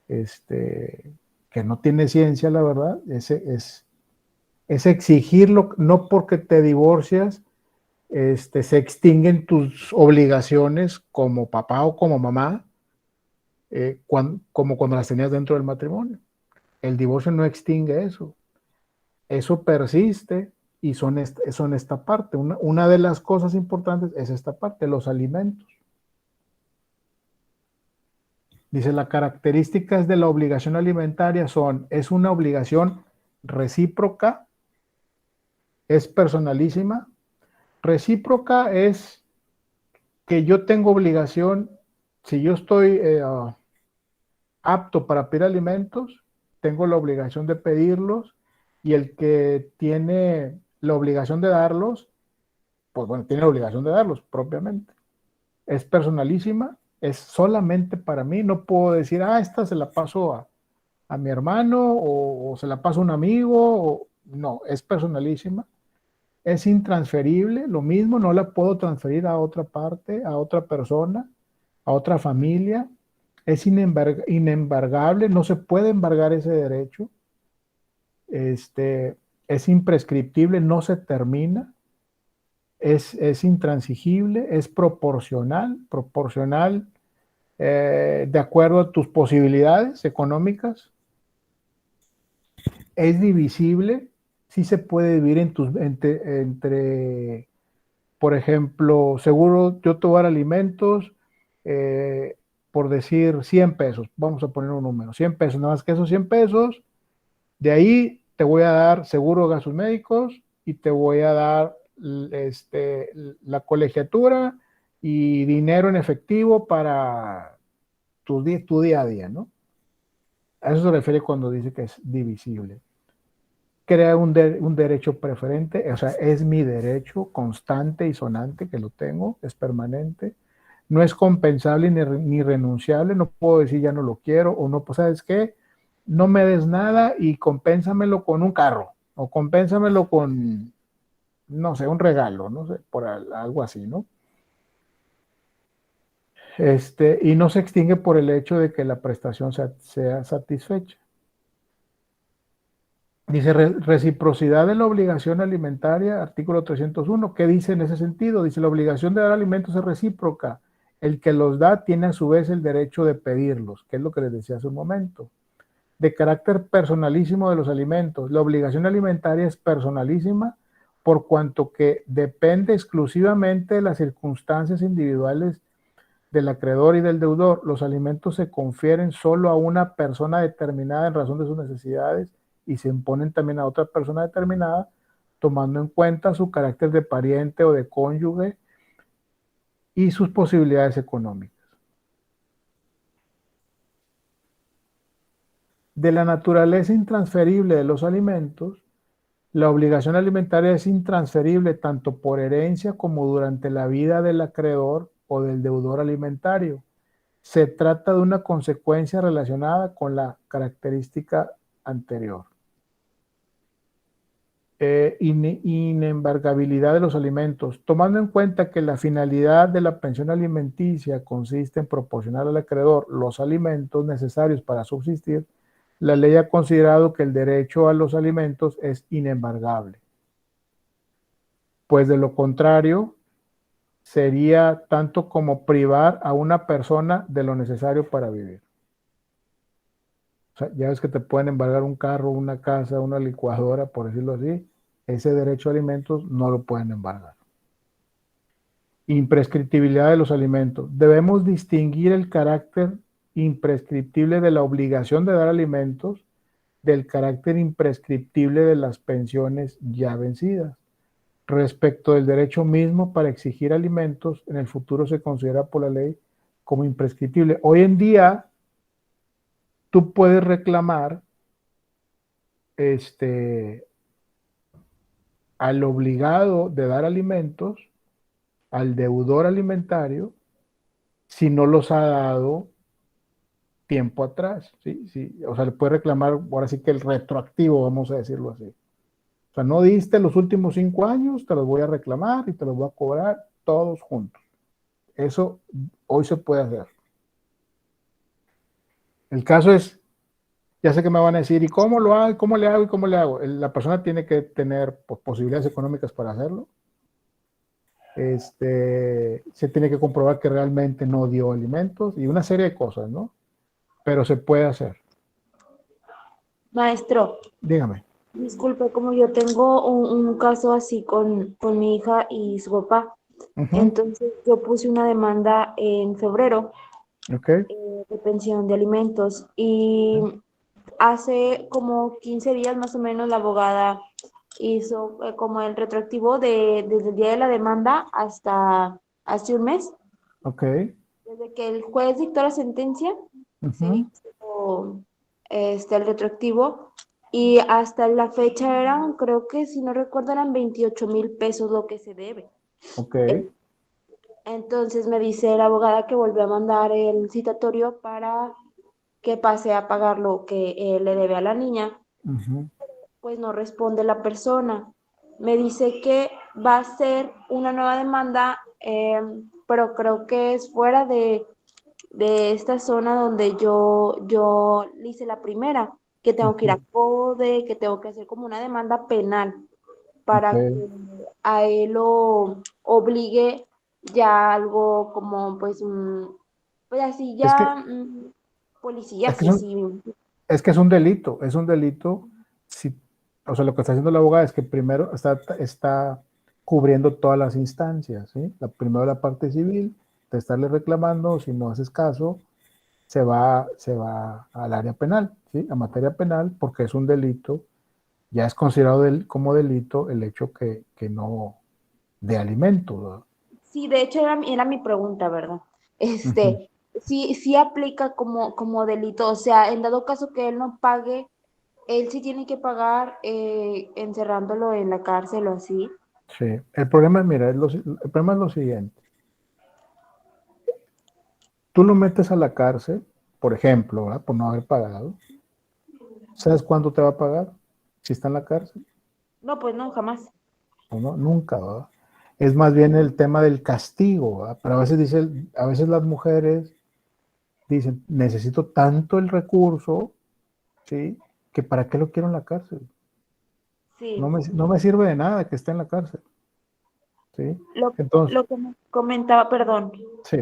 que no tiene ciencia, la verdad, es exigirlo, no porque te divorcias, se extinguen tus obligaciones como papá o como mamá, como cuando las tenías dentro del matrimonio. El divorcio no extingue eso. Eso persiste y son esta parte. Una de las cosas importantes es esta parte, los alimentos. Dice, las características de la obligación alimentaria es una obligación recíproca, es personalísima. Recíproca es que yo tengo obligación, si yo estoy apto para pedir alimentos, tengo la obligación de pedirlos, y el que tiene la obligación de darlos, pues bueno, tiene la obligación de darlos propiamente. Es personalísima, es solamente para mí, no puedo decir, esta se la paso a mi hermano o se la paso a un amigo, no, es personalísima. Es intransferible, lo mismo, no la puedo transferir a otra parte, a otra persona, a otra familia. Es inembargable, no se puede embargar ese derecho. Es imprescriptible, no se termina. Es intransigible, es proporcional de acuerdo a tus posibilidades económicas. Es divisible. Sí se puede dividir entre, por ejemplo, seguro yo te voy a dar alimentos, por decir 100 pesos, vamos a poner un número, 100 pesos, nada más que esos 100 pesos, de ahí te voy a dar seguro de gastos médicos y te voy a dar la colegiatura y dinero en efectivo para tu día a día, ¿no? A eso se refiere cuando dice que es divisible. Crea un derecho preferente, o sea, es mi derecho constante y sonante que lo tengo, es permanente, no es compensable ni renunciable, no puedo decir ya no lo quiero o no, pues ¿sabes qué? No me des nada y compénsamelo con un carro o compénsamelo con, no sé, un regalo, no sé, por algo así, ¿no? Y no se extingue por el hecho de que la prestación sea satisfecha. Dice, reciprocidad de la obligación alimentaria, artículo 301. ¿Qué dice en ese sentido? Dice, la obligación de dar alimentos es recíproca. El que los da tiene a su vez el derecho de pedirlos, que es lo que les decía hace un momento. De carácter personalísimo de los alimentos. La obligación alimentaria es personalísima por cuanto que depende exclusivamente de las circunstancias individuales del acreedor y del deudor. Los alimentos se confieren solo a una persona determinada en razón de sus necesidades y se imponen también a otra persona determinada, tomando en cuenta su carácter de pariente o de cónyuge y sus posibilidades económicas. De la naturaleza intransferible de los alimentos, la obligación alimentaria es intransferible tanto por herencia como durante la vida del acreedor o del deudor alimentario. Se trata de una consecuencia relacionada con la característica anterior. Inembargabilidad de los alimentos. Tomando en cuenta que la finalidad de la pensión alimenticia consiste en proporcionar al acreedor los alimentos necesarios para subsistir, la ley ha considerado que el derecho a los alimentos es inembargable. Pues de lo contrario, sería tanto como privar a una persona de lo necesario para vivir. O sea, ya ves que te pueden embargar un carro, una casa, una licuadora, por decirlo así. Ese derecho a alimentos no lo pueden embargar. Imprescriptibilidad de los alimentos. Debemos distinguir el carácter imprescriptible de la obligación de dar alimentos del carácter imprescriptible de las pensiones ya vencidas. Respecto del derecho mismo para exigir alimentos, en el futuro se considera por la ley como imprescriptible. Hoy en día, tú puedes reclamar al obligado de dar alimentos, al deudor alimentario, si no los ha dado tiempo atrás, ¿sí? Sí, o sea, le puede reclamar, ahora sí que el retroactivo, vamos a decirlo así. O sea, no diste los últimos 5 años, te los voy a reclamar y te los voy a cobrar todos juntos. Eso hoy se puede hacer. El caso es, ya sé que me van a decir, ¿y cómo lo hago? ¿Cómo le hago? ¿Y cómo le hago? La persona tiene que tener posibilidades económicas para hacerlo. Se tiene que comprobar que realmente no dio alimentos y una serie de cosas, ¿no? Pero se puede hacer. Maestro, Dígame. disculpe, como yo tengo un caso así con mi hija y su papá, entonces yo puse una demanda en febrero de pensión de alimentos y hace como 15 días más o menos la abogada hizo como el retroactivo desde el día de la demanda hasta hace un mes. Desde que el juez dictó la sentencia, se hizo el retroactivo y hasta la fecha eran, creo que si no recuerdo, eran 28,000 pesos lo que se debe. Entonces me dice la abogada que volvió a mandar el citatorio para que pase a pagar lo que le debe a la niña. Pues no responde la persona. Me dice que va a hacer una nueva demanda, pero creo que es fuera de esta zona donde yo le hice la primera, que tengo que ir a CODE, que tengo que hacer como una demanda penal para que a él lo obligue ya algo como pues así ya policía, es que es un delito, si, o sea, lo que está haciendo la abogada es que primero está cubriendo todas las instancias, ¿sí? Primero la parte civil, de estarle reclamando, si no haces caso, se va al área penal, ¿sí? A materia penal, porque es un delito, ya es considerado como delito el hecho que no de alimento, ¿verdad? Sí, de hecho era mi pregunta, ¿verdad? Sí aplica como delito, o sea, en dado caso que él no pague, él sí tiene que pagar encerrándolo en la cárcel o así. Sí, el problema es, mira, el problema es lo siguiente. Tú lo metes a la cárcel, por ejemplo, ¿verdad? Por no haber pagado. ¿Sabes cuándo te va a pagar? Si está en la cárcel. No, pues no, jamás. No, nunca, ¿verdad? Es más bien el tema del castigo, ¿verdad? Pero a veces las mujeres dicen, necesito tanto el recurso, ¿sí? Que para qué lo quiero en la cárcel. Sí. No me sirve de nada que esté en la cárcel. ¿Sí? Entonces, lo que me comentaba, perdón, sí.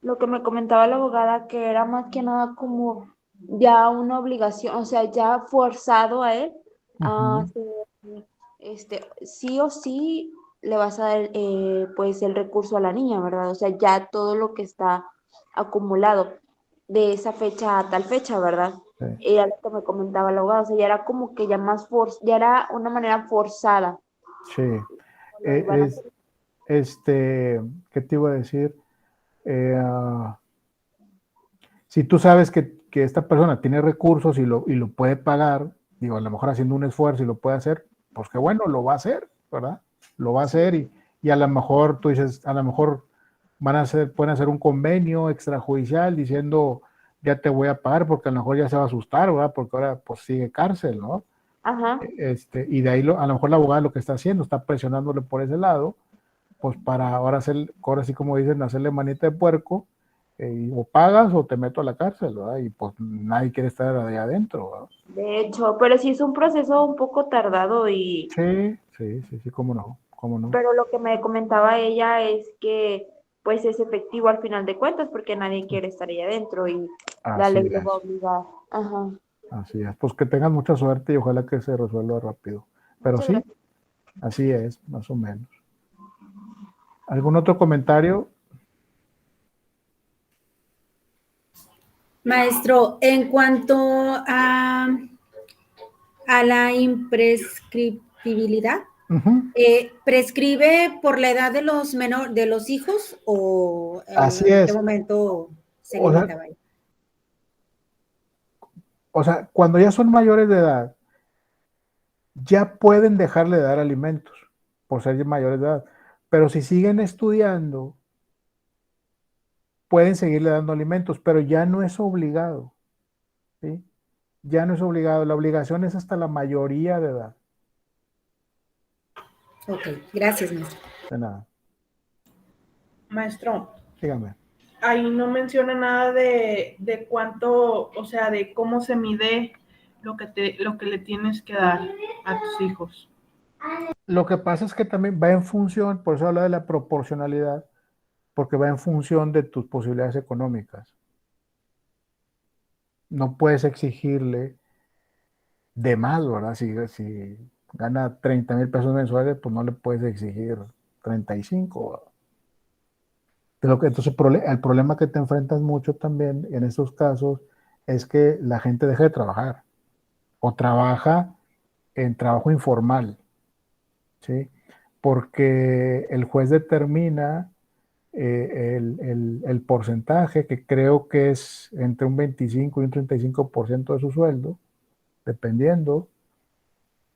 lo que me comentaba la abogada, que era más que nada como ya una obligación, o sea, ya forzado a él a hacer, sí o sí le vas a dar pues el recurso a la niña, ¿verdad? O sea, ya todo lo que está acumulado de esa fecha a tal fecha, ¿verdad? Sí. Era lo que me comentaba la abogada, o sea, ya era como que ya ya era una manera forzada. Sí. ¿Qué te iba a decir? Si tú sabes que esta persona tiene recursos y lo puede pagar, digo, a lo mejor haciendo un esfuerzo y lo puede hacer, pues qué bueno, lo va a hacer, ¿verdad? Lo va a hacer y a lo mejor tú dices, a lo mejor pueden hacer un convenio extrajudicial diciendo, ya te voy a pagar porque a lo mejor ya se va a asustar, ¿verdad? Porque ahora pues sigue cárcel, ¿no? Ajá. Y de ahí a lo mejor la abogada lo que está haciendo, está presionándole por ese lado, pues para ahora así como dicen, hacerle manita de puerco, o pagas o te meto a la cárcel, ¿verdad? Y pues nadie quiere estar ahí adentro, ¿verdad? De hecho, pero sí es un proceso un poco tardado Sí, cómo no. pero lo que me comentaba ella es que pues es efectivo al final de cuentas porque nadie quiere estar ahí adentro y la Así ley lo es, va a obligar. Ajá. así es. Pues que tengan mucha suerte y ojalá que se resuelva rápido. Pero Muchas sí, gracias. así es, más o menos. ¿Algún otro comentario? Maestro, en cuanto a la imprescriptibilidad, ¿prescribe por la edad de los de los hijos o Así en qué es. momento se O sea, limita? Vaya? cuando ya son mayores de edad, ya pueden dejarle de dar alimentos por ser mayores de edad. Pero si siguen estudiando, pueden seguirle dando alimentos, pero ya no es obligado, ¿sí? Ya no es obligado. La obligación es hasta la mayoría de edad. Ok, gracias, maestro. De nada. Maestro, Dígame. ahí no menciona nada de cuánto, o sea, de cómo se mide lo que le tienes que dar a tus hijos. Lo que pasa es que también va en función, por eso habla de la proporcionalidad, porque va en función de tus posibilidades económicas. No puedes exigirle de más, ¿verdad? Si gana 30,000 pesos mensuales, pues no le puedes exigir 35, ¿verdad? Entonces el problema que te enfrentas mucho también en estos casos es que la gente deja de trabajar o trabaja en trabajo informal, ¿sí? Porque el juez determina el porcentaje, que creo que es entre un 25 y un 35% de su sueldo, dependiendo,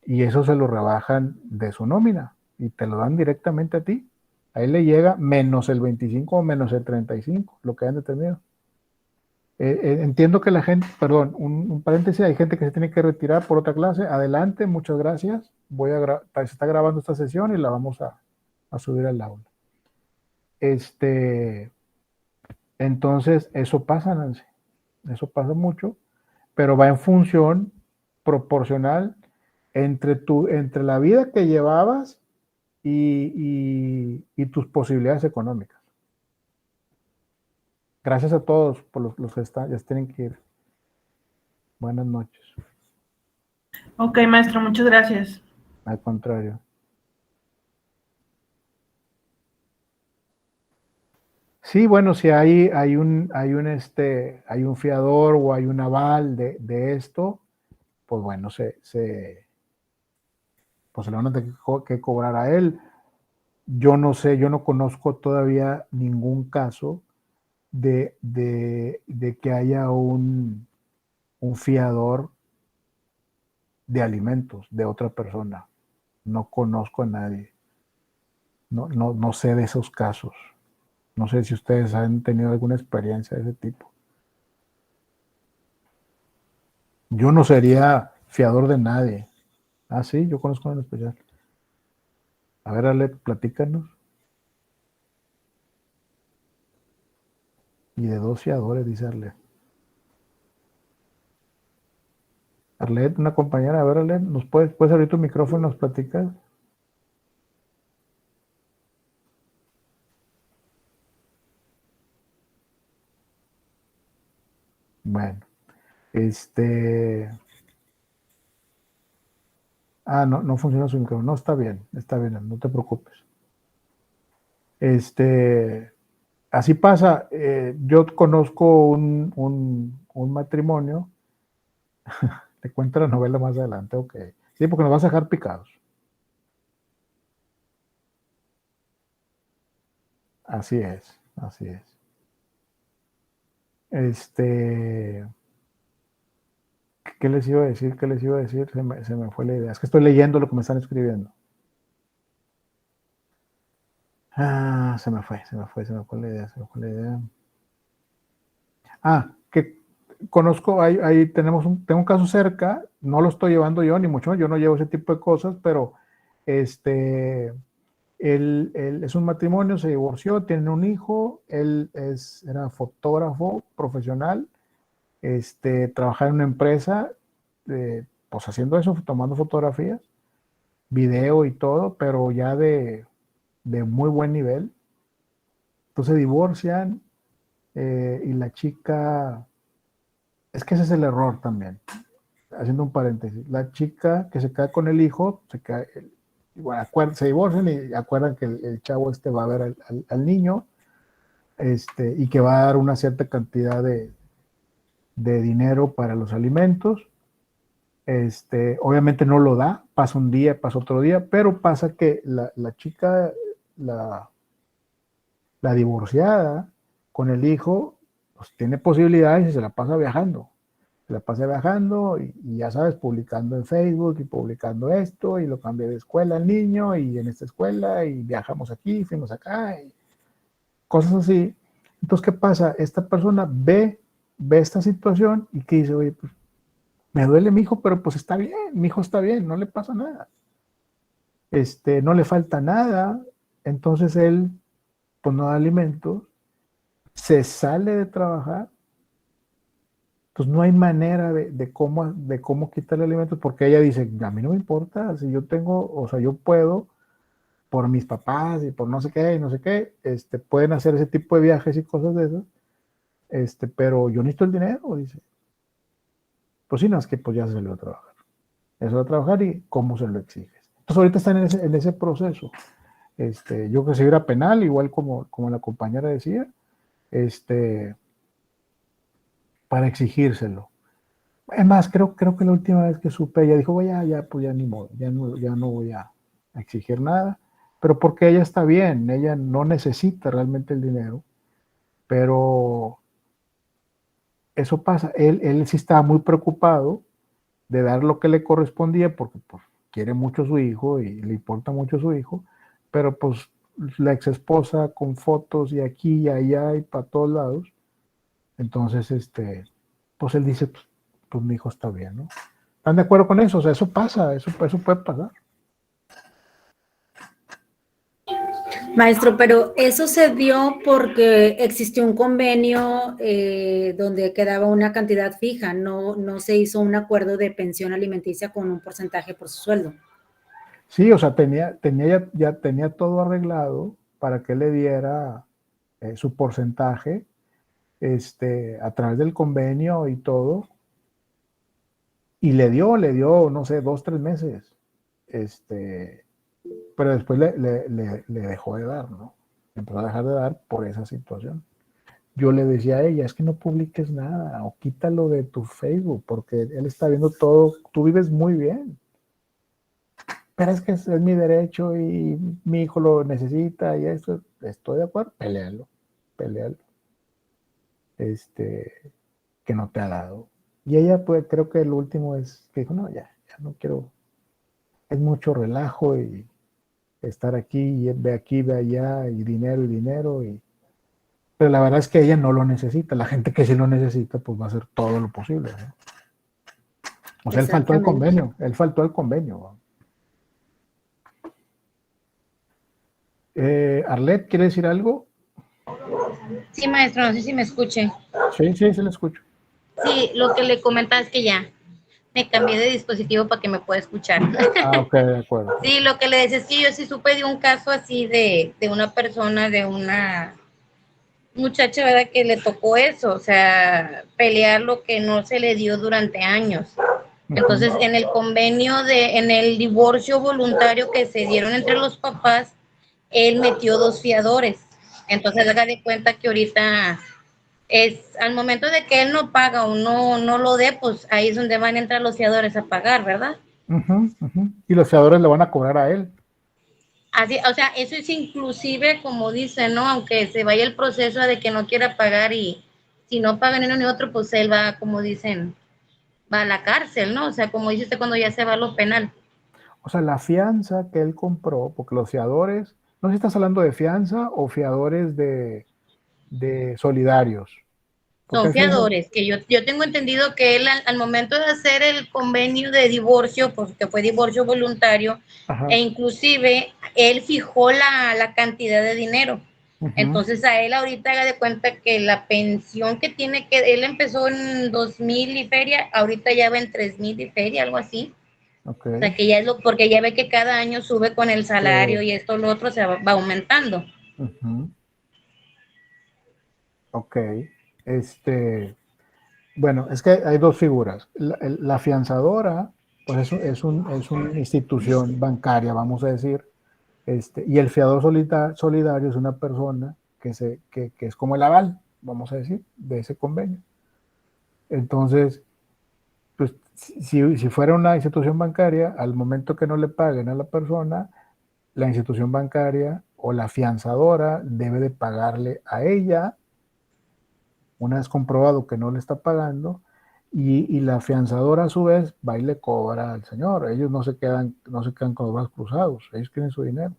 y eso se lo rebajan de su nómina y te lo dan directamente a ti. Ahí le llega menos el 25 o menos el 35, lo que hayan determinado. Entiendo que la gente, perdón, un paréntesis, hay gente que se tiene que retirar por otra clase. Adelante, muchas gracias. Se está grabando esta sesión y la vamos a subir al aula. Entonces, eso pasa, Nancy. Eso pasa mucho, pero va en función proporcional entre la vida que llevabas y tus posibilidades económicas. Gracias a todos por los que ya tienen que ir. Buenas noches. Ok, maestro, muchas gracias. Al contrario. Sí, bueno, si hay un fiador o hay un aval de esto, pues bueno, pues se le van a tener que cobrar a él. Yo no sé, yo no conozco todavía ningún caso de que haya un fiador de alimentos de otra persona. No conozco a nadie. No sé de esos casos. No sé si ustedes han tenido alguna experiencia de ese tipo. Yo no sería fiador de nadie. Ah, sí, yo conozco en especial. A ver, Ale, platícanos. Y de 2 fiadores, dice Arlet. Arlet, una compañera, a ver, Arlet, ¿puedes abrir tu micrófono y nos platicas? Bueno, no funciona su micrófono. No, está bien, no te preocupes. Así pasa. Yo conozco un matrimonio. Te cuento la novela más adelante, ok. Sí, porque nos vas a dejar picados. Así es, así es. ¿Qué les iba a decir? ¿Qué les iba a decir? Se me fue la idea. Es que estoy leyendo lo que me están escribiendo. Se me fue la idea. Que conozco, tengo un caso cerca, no lo estoy llevando yo, ni mucho, yo no llevo ese tipo de cosas, pero él es un matrimonio, se divorció, tiene un hijo, él era fotógrafo profesional, trabajaba en una empresa, pues haciendo eso, tomando fotografías, video y todo, pero ya de muy buen nivel. Entonces se divorcian y la chica, es que ese es el error también, haciendo un paréntesis, la chica que se queda con el hijo, se divorcian y acuerdan que el chavo va a ver al niño, y que va a dar una cierta cantidad de dinero para los alimentos. Obviamente no lo da, pasa un día, pasa otro día, pero pasa que la chica, la divorciada con el hijo, pues tiene posibilidades y se la pasa viajando. Y ya sabes, publicando en Facebook y publicando esto, y lo cambié de escuela al niño, y en esta escuela, y viajamos aquí, fuimos acá, y cosas así. Entonces, ¿qué pasa? Esta persona ve esta situación y que dice, oye, pues me duele mi hijo, pero pues está bien, mi hijo está bien, no le pasa nada. No le falta nada. Entonces él, pues no da alimentos, se sale de trabajar, pues no hay manera de cómo quitarle alimentos, porque ella dice, a mí no me importa, si yo tengo, o sea, yo puedo, por mis papás y por no sé qué, y no sé qué, pueden hacer ese tipo de viajes y cosas de esas, pero yo necesito el dinero, dice. Pues sí, no, es que pues ya se salió a trabajar. Eso va a trabajar y cómo se lo exiges. Entonces ahorita están en ese proceso. Yo que si era penal, igual como la compañera decía, para exigírselo. Es más, creo que la última vez que supe, ella dijo, pues ya ni modo, ya no voy a exigir nada, pero porque ella está bien, ella no necesita realmente el dinero, pero eso pasa. Él sí estaba muy preocupado de dar lo que le correspondía, porque pues, quiere mucho a su hijo y le importa mucho a su hijo, pero pues la ex esposa con fotos y aquí y allá y para todos lados. Entonces, pues él dice, pues mi hijo está bien, ¿no? ¿Están de acuerdo con eso? O sea, eso pasa, eso puede pasar. Maestro, pero eso se dio porque existió un convenio donde quedaba una cantidad fija, no se hizo un acuerdo de pensión alimenticia con un porcentaje por su sueldo. Sí, o sea, ya tenía todo arreglado para que le diera su porcentaje a través del convenio y todo, y le dio, no sé, 2, 3 meses, pero después le dejó de dar, ¿no? Empezó a dejar de dar por esa situación. Yo le decía a ella, es que no publiques nada, o quítalo de tu Facebook, porque él está viendo todo, tú vives muy bien. Pero es que es mi derecho y mi hijo lo necesita y eso, estoy de acuerdo, pelealo. Que no te ha dado. Y ella, pues, creo que el último es que dijo, no, ya no quiero, es mucho relajo y estar aquí, y ve allá, y dinero, pero la verdad es que ella no lo necesita. La gente que sí lo necesita, pues va a hacer todo lo posible, ¿no? O sea, él faltó al convenio. Arlet, ¿quiere decir algo? Sí, maestro, no sé si me escuche. Sí, se le escucho. Sí, lo que le comentaba es que ya me cambié de dispositivo para que me pueda escuchar. Ok, de acuerdo. Sí, lo que le decía es que yo sí supe de un caso así de una persona, de una muchacha, ¿verdad? Que le tocó eso, o sea, pelear lo que no se le dio durante años. Entonces, en el convenio en el divorcio voluntario que se dieron entre los papás, él metió 2 fiadores. Entonces, haga de cuenta que ahorita al momento de que él no paga o no lo dé, pues ahí es donde van a entrar los fiadores a pagar, ¿verdad? Y los fiadores le van a cobrar a él. Así, o sea, eso es inclusive, como dice, ¿no? Aunque se vaya el proceso de que no quiera pagar y si no paga ni uno ni otro, pues él va, como dicen, va a la cárcel, ¿no? O sea, como dice usted, cuando ya se va a lo penal. O sea, la fianza que él compró, porque los fiadores, no sé si estás hablando de fianza o fiadores de solidarios. Porque Son hay fianzas- fiadores, que yo tengo entendido que él al momento de hacer el convenio de divorcio, porque fue divorcio voluntario, Ajá. e inclusive él fijó la cantidad de dinero. Ujú. Entonces a él ahorita haga de cuenta que la pensión que tiene que, él empezó en 2,000 y feria, ahorita ya va en 3,000 y feria, algo así. Ok. O sea que ya es porque ya ve que cada año sube con el salario y esto, lo otro, se va aumentando. Ujú. Ok. Bueno, es que hay dos figuras. La afianzadora, pues es una institución bancaria, vamos a decir, y el fiador solidario es una persona que es como el aval, vamos a decir, de ese convenio. Entonces, pues, si fuera una institución bancaria, al momento que no le paguen a la persona, la institución bancaria o la afianzadora debe de pagarle a ella, una vez comprobado que no le está pagando, y la afianzadora a su vez va y le cobra al señor. Ellos no se quedan con los brazos cruzados, ellos quieren su dinero.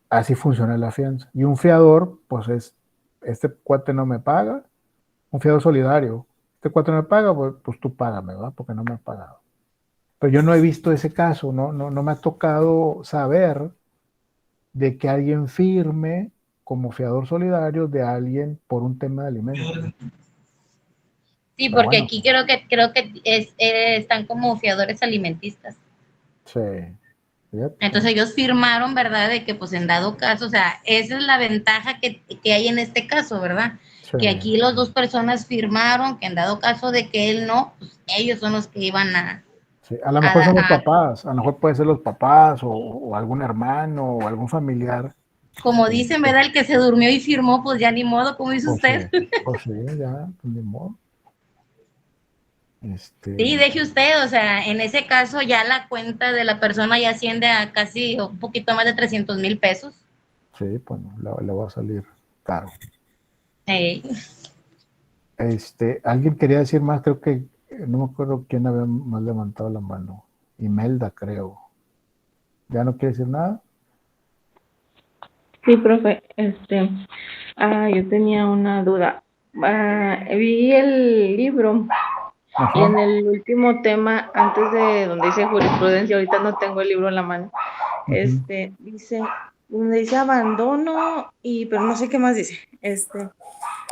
Así funciona la fianza. Y un fiador, pues este cuate no me paga, un fiador solidario. Este cuate no me paga, pues tú págame, ¿verdad? Porque no me has pagado. Pero yo no he visto ese caso, no me ha tocado saber de que alguien firme como fiador solidario de alguien por un tema de alimentos. Sí, Pero porque bueno, aquí creo que están como fiadores alimentistas. sí. Fíjate. Entonces ellos firmaron, ¿verdad? De que pues en dado caso, o sea, esa es la ventaja que hay en este caso, ¿verdad? Sí. Que aquí las dos personas firmaron que en dado caso de que él no, pues ellos son los que iban a... Sí, a lo mejor son los papás, a lo mejor puede ser los papás o algún hermano o algún familiar. Como dicen, ¿verdad? El que se durmió y firmó, pues ya ni modo, como dice Pues usted. sí, ya, pues ni modo. Sí, deje usted, o sea, en ese caso ya la cuenta de la persona ya asciende a casi un poquito más de 300,000 pesos. Sí, pues no, le va a salir caro. Alguien quería decir más, creo que, no me acuerdo quién había más levantado la mano. Imelda, creo. ¿Ya no quiere decir nada? Sí, profe, yo tenía una duda. Vi el libro y en el último tema, antes de donde dice jurisprudencia, ahorita no tengo el libro en la mano, dice, donde dice abandono pero no sé qué más dice.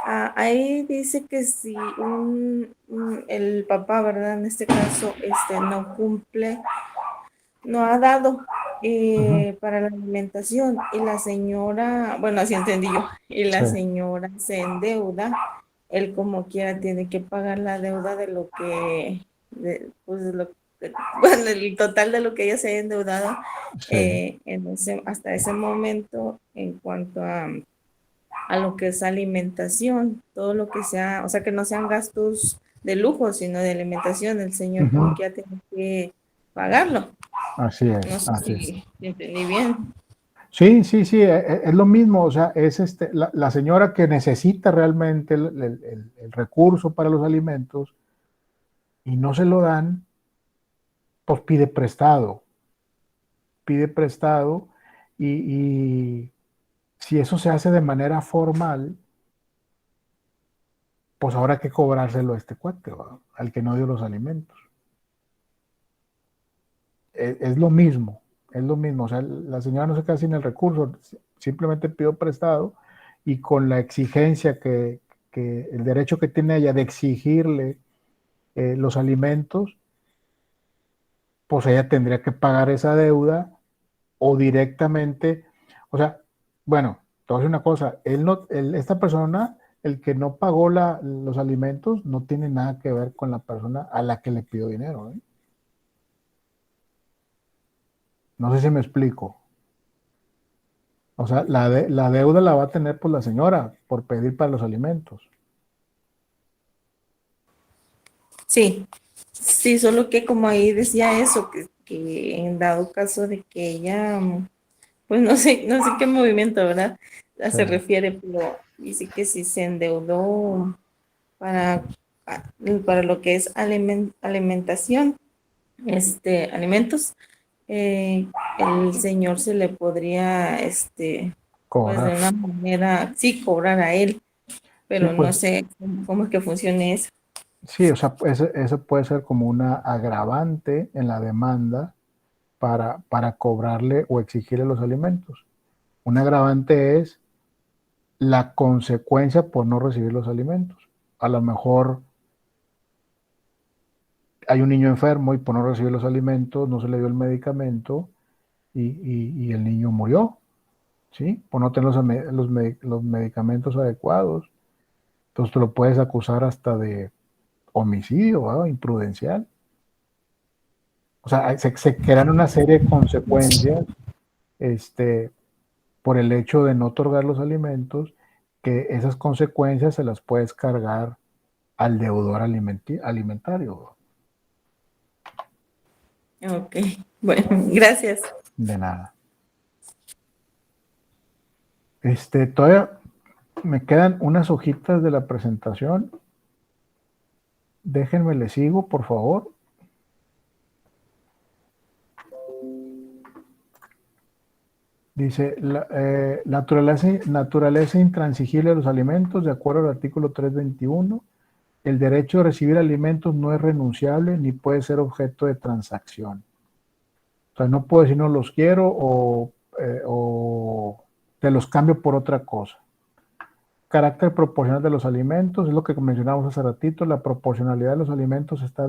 Ahí dice que si el papá, ¿verdad? En este caso, no cumple, no ha dado para la alimentación y la señora, bueno, así entendí yo, y la señora se endeuda, él como quiera tiene que pagar la deuda de lo que, bueno, el total de lo que ella se haya endeudado hasta ese momento en cuanto a lo que es alimentación, todo lo que sea, o sea, que no sean gastos de lujo, sino de alimentación, el señor como que ya tiene que pagarlo. Así es. No sé así si es. entendí bien. Sí, es lo mismo, o sea, es la señora que necesita realmente el recurso para los alimentos y no se lo dan, pues pide prestado y si eso se hace de manera formal, pues habrá que cobrárselo a este cuate, ¿verdad? Al que no dio los alimentos. Es lo mismo, o sea, la señora no se queda sin el recurso, simplemente pidió prestado y con la exigencia que el derecho que tiene ella de exigirle los alimentos, pues ella tendría que pagar esa deuda o directamente, o sea, bueno, te voy a decir una cosa, esta persona, el que no pagó los alimentos, no tiene nada que ver con la persona a la que le pidió dinero, ¿eh? No sé si me explico. O sea, la deuda la va a tener pues la señora por pedir para los alimentos. Sí, solo que como ahí decía eso, que en dado caso de que ella, pues no sé qué movimiento, ¿verdad? Se refiere, pero dice que si se endeudó para, para lo que es alimentación, alimentos, el señor se le podría, pues de Cobrar. una manera, sí, cobrar a él, pero Sí, no pues, sé cómo es que funcione eso. sí, o sea, eso puede ser como una agravante en la demanda para cobrarle o exigirle los alimentos. Un agravante es la consecuencia por no recibir los alimentos. A lo mejor hay un niño enfermo y por no recibir los alimentos no se le dio el medicamento y el niño murió, ¿sí? Por no tener los medicamentos adecuados. Entonces te lo puedes acusar hasta de homicidio, ¿verdad? Imprudencial. O sea, se crean una serie de consecuencias por el hecho de no otorgar los alimentos, que esas consecuencias se las puedes cargar al deudor alimentario. Ok, bueno, gracias. De nada. Todavía me quedan unas hojitas de la presentación. Déjenme, le sigo, por favor. Dice, naturaleza intransigible de los alimentos, de acuerdo al artículo 321. El derecho a recibir alimentos no es renunciable ni puede ser objeto de transacción. O sea, no puedo decir no los quiero o te los cambio por otra cosa. Carácter proporcional de los alimentos, es lo que mencionamos hace ratito. La proporcionalidad de los alimentos está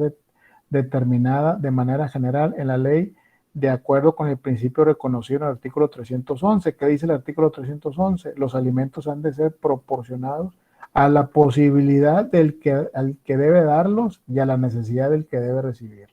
determinada de manera general en la ley de acuerdo con el principio reconocido en el artículo 311. ¿Qué dice el artículo 311? Los alimentos han de ser proporcionados a la posibilidad al que debe darlos y a la necesidad del que debe recibirlos.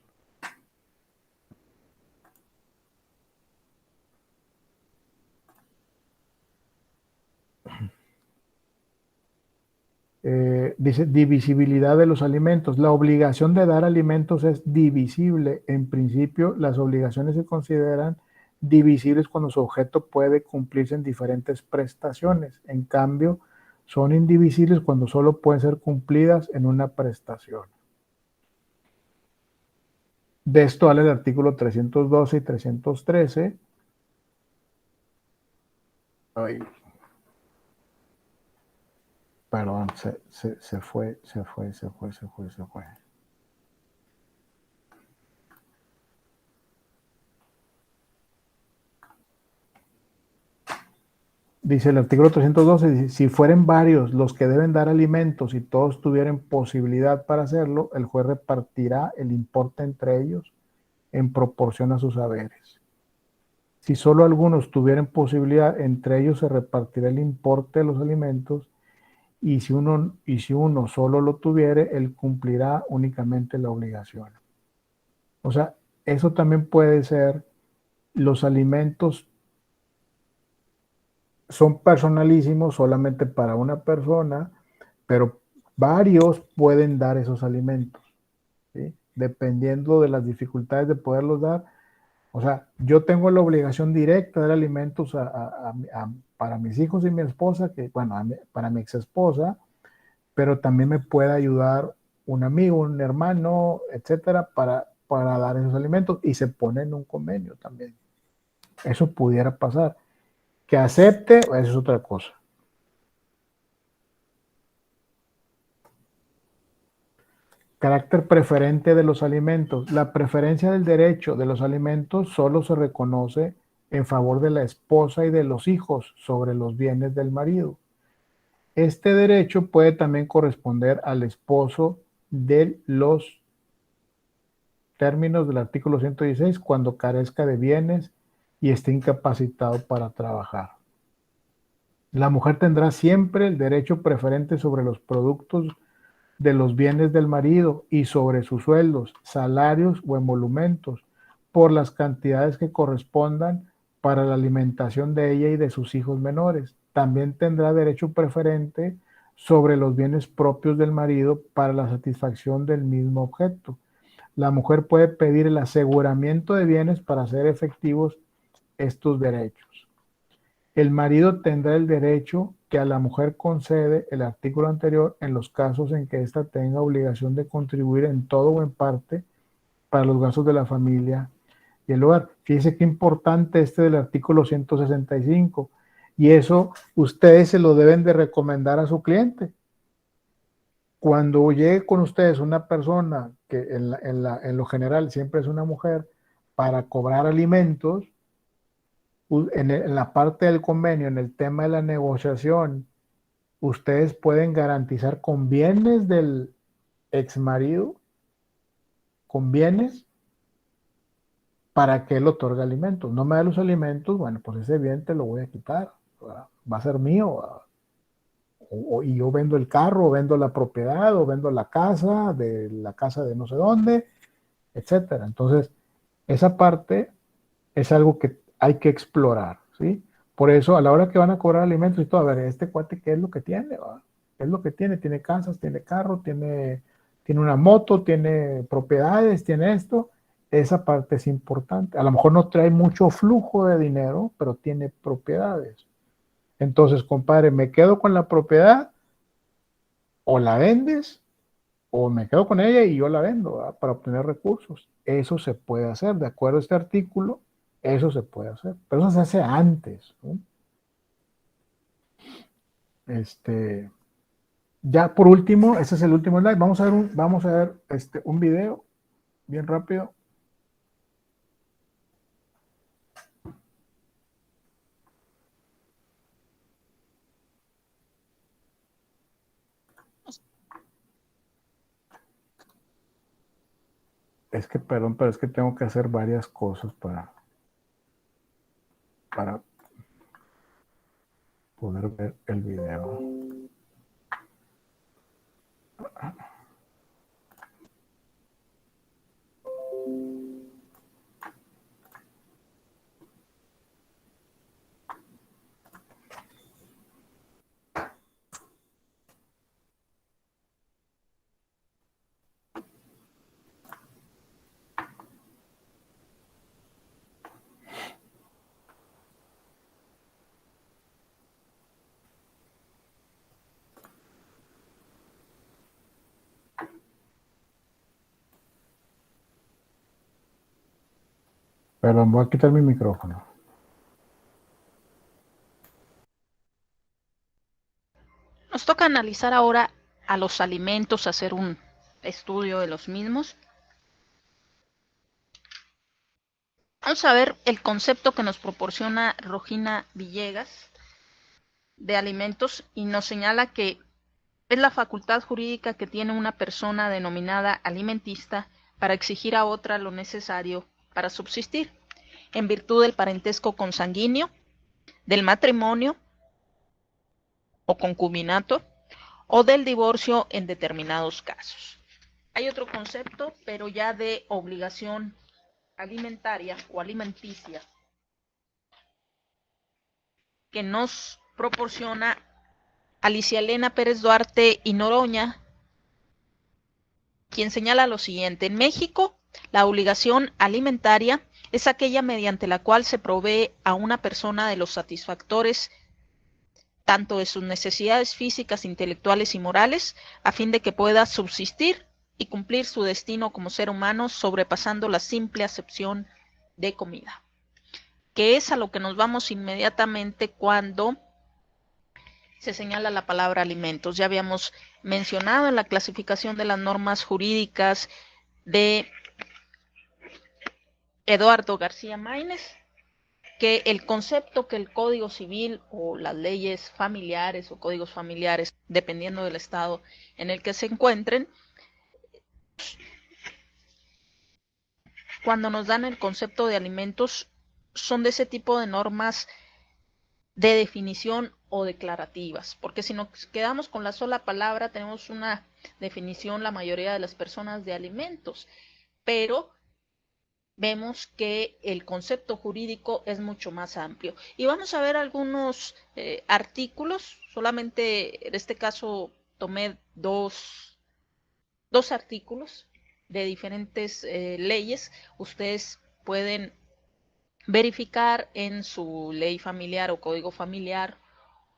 Dice divisibilidad de los alimentos. La obligación de dar alimentos es divisible. En principio, las obligaciones se consideran divisibles cuando su objeto puede cumplirse en diferentes prestaciones. En cambio, son indivisibles cuando solo pueden ser cumplidas en una prestación. De esto habla el artículo 312 y 313. Ay. Perdón, se fue. Dice el artículo 312, dice, si fueren varios los que deben dar alimentos y todos tuvieran posibilidad para hacerlo, el juez repartirá el importe entre ellos en proporción a sus haberes. Si solo algunos tuvieran posibilidad, entre ellos se repartirá el importe de los alimentos. Y si uno solo lo tuviere, él cumplirá únicamente la obligación. O sea, eso también puede ser, los alimentos son personalísimos solamente para una persona, pero varios pueden dar esos alimentos, ¿sí? Dependiendo de las dificultades de poderlos dar. O sea, yo tengo la obligación directa de dar alimentos para mis hijos y mi esposa, para mi ex esposa, pero también me puede ayudar un amigo, un hermano, etcétera, para dar esos alimentos y se pone en un convenio también. Eso pudiera pasar. Que acepte, eso es otra cosa. Carácter preferente de los alimentos. La preferencia del derecho de los alimentos solo se reconoce en favor de la esposa y de los hijos sobre los bienes del marido. Este derecho puede también corresponder al esposo de los términos del artículo 116 cuando carezca de bienes y esté incapacitado para trabajar. La mujer tendrá siempre el derecho preferente sobre los productos de los bienes del marido y sobre sus sueldos, salarios o emolumentos por las cantidades que correspondan para la alimentación de ella y de sus hijos menores. También tendrá derecho preferente sobre los bienes propios del marido para la satisfacción del mismo objeto. La mujer puede pedir el aseguramiento de bienes para hacer efectivos estos derechos. El marido tendrá el derecho que a la mujer concede el artículo anterior en los casos en que ésta tenga obligación de contribuir en todo o en parte para los gastos de la familia y el hogar. Fíjese qué importante este del artículo 165, y eso ustedes se lo deben de recomendar a su cliente. Cuando llegue con ustedes una persona que en lo general siempre es una mujer para cobrar alimentos, en la parte del convenio, en el tema de la negociación, ustedes pueden garantizar con bienes del ex marido, con bienes, para que él otorgue alimentos. No me da los alimentos, bueno, pues ese bien te lo voy a quitar, ¿verdad? Va a ser mío, y yo vendo el carro, o vendo la propiedad, o vendo la casa de no sé dónde, etcétera. Entonces, esa parte es algo que hay que explorar, ¿sí? Por eso, a la hora que van a cobrar alimentos y todo, a ver, este cuate, ¿qué es lo que tiene? ¿Va? ¿Qué es lo que tiene? Tiene casas, tiene carro, tiene una moto, tiene propiedades, tiene esto. Esa parte es importante. A lo mejor no trae mucho flujo de dinero, pero tiene propiedades. Entonces, compadre, ¿me quedo con la propiedad o la vendes? O me quedo con ella y yo la vendo, ¿verdad? Para obtener recursos. Eso se puede hacer, de acuerdo a este artículo, eso se puede hacer, pero eso se hace antes, ¿no? Ya por último, este es el último slide, vamos a ver un video bien rápido. Es que, perdón, pero es que tengo que hacer varias cosas para poder ver el video. Perdón, voy a quitar mi micrófono. Nos toca analizar ahora a los alimentos, hacer un estudio de los mismos. Vamos a ver el concepto que nos proporciona Rogina Villegas de alimentos y nos señala que es la facultad jurídica que tiene una persona denominada alimentista para exigir a otra lo necesario para subsistir, en virtud del parentesco consanguíneo, del matrimonio o concubinato, o del divorcio en determinados casos. Hay otro concepto, pero ya de obligación alimentaria o alimenticia, que nos proporciona Alicia Elena Pérez Duarte y Noroña, quien señala lo siguiente: en México, la obligación alimentaria es aquella mediante la cual se provee a una persona de los satisfactores tanto de sus necesidades físicas, intelectuales y morales, a fin de que pueda subsistir y cumplir su destino como ser humano, sobrepasando la simple acepción de comida. Que es a lo que nos vamos inmediatamente cuando se señala la palabra alimentos. Ya habíamos mencionado en la clasificación de las normas jurídicas de Eduardo García Maínez que el concepto que el Código Civil o las leyes familiares o códigos familiares, dependiendo del estado en el que se encuentren, cuando nos dan el concepto de alimentos, son de ese tipo de normas de definición o declarativas, porque si nos quedamos con la sola palabra, tenemos una definición la mayoría de las personas de alimentos, pero vemos que el concepto jurídico es mucho más amplio. Y vamos a ver algunos artículos, solamente en este caso tomé dos artículos de diferentes leyes. Ustedes pueden verificar en su ley familiar o código familiar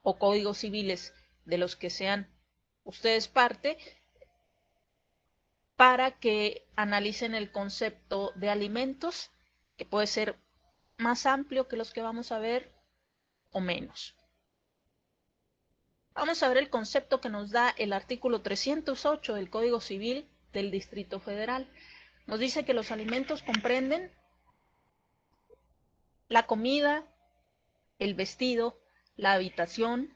o códigos civiles de los que sean ustedes parte, para que analicen el concepto de alimentos, que puede ser más amplio que los que vamos a ver o menos. Vamos a ver el concepto que nos da el artículo 308 del Código Civil del Distrito Federal. Nos dice que los alimentos comprenden la comida, el vestido, la habitación,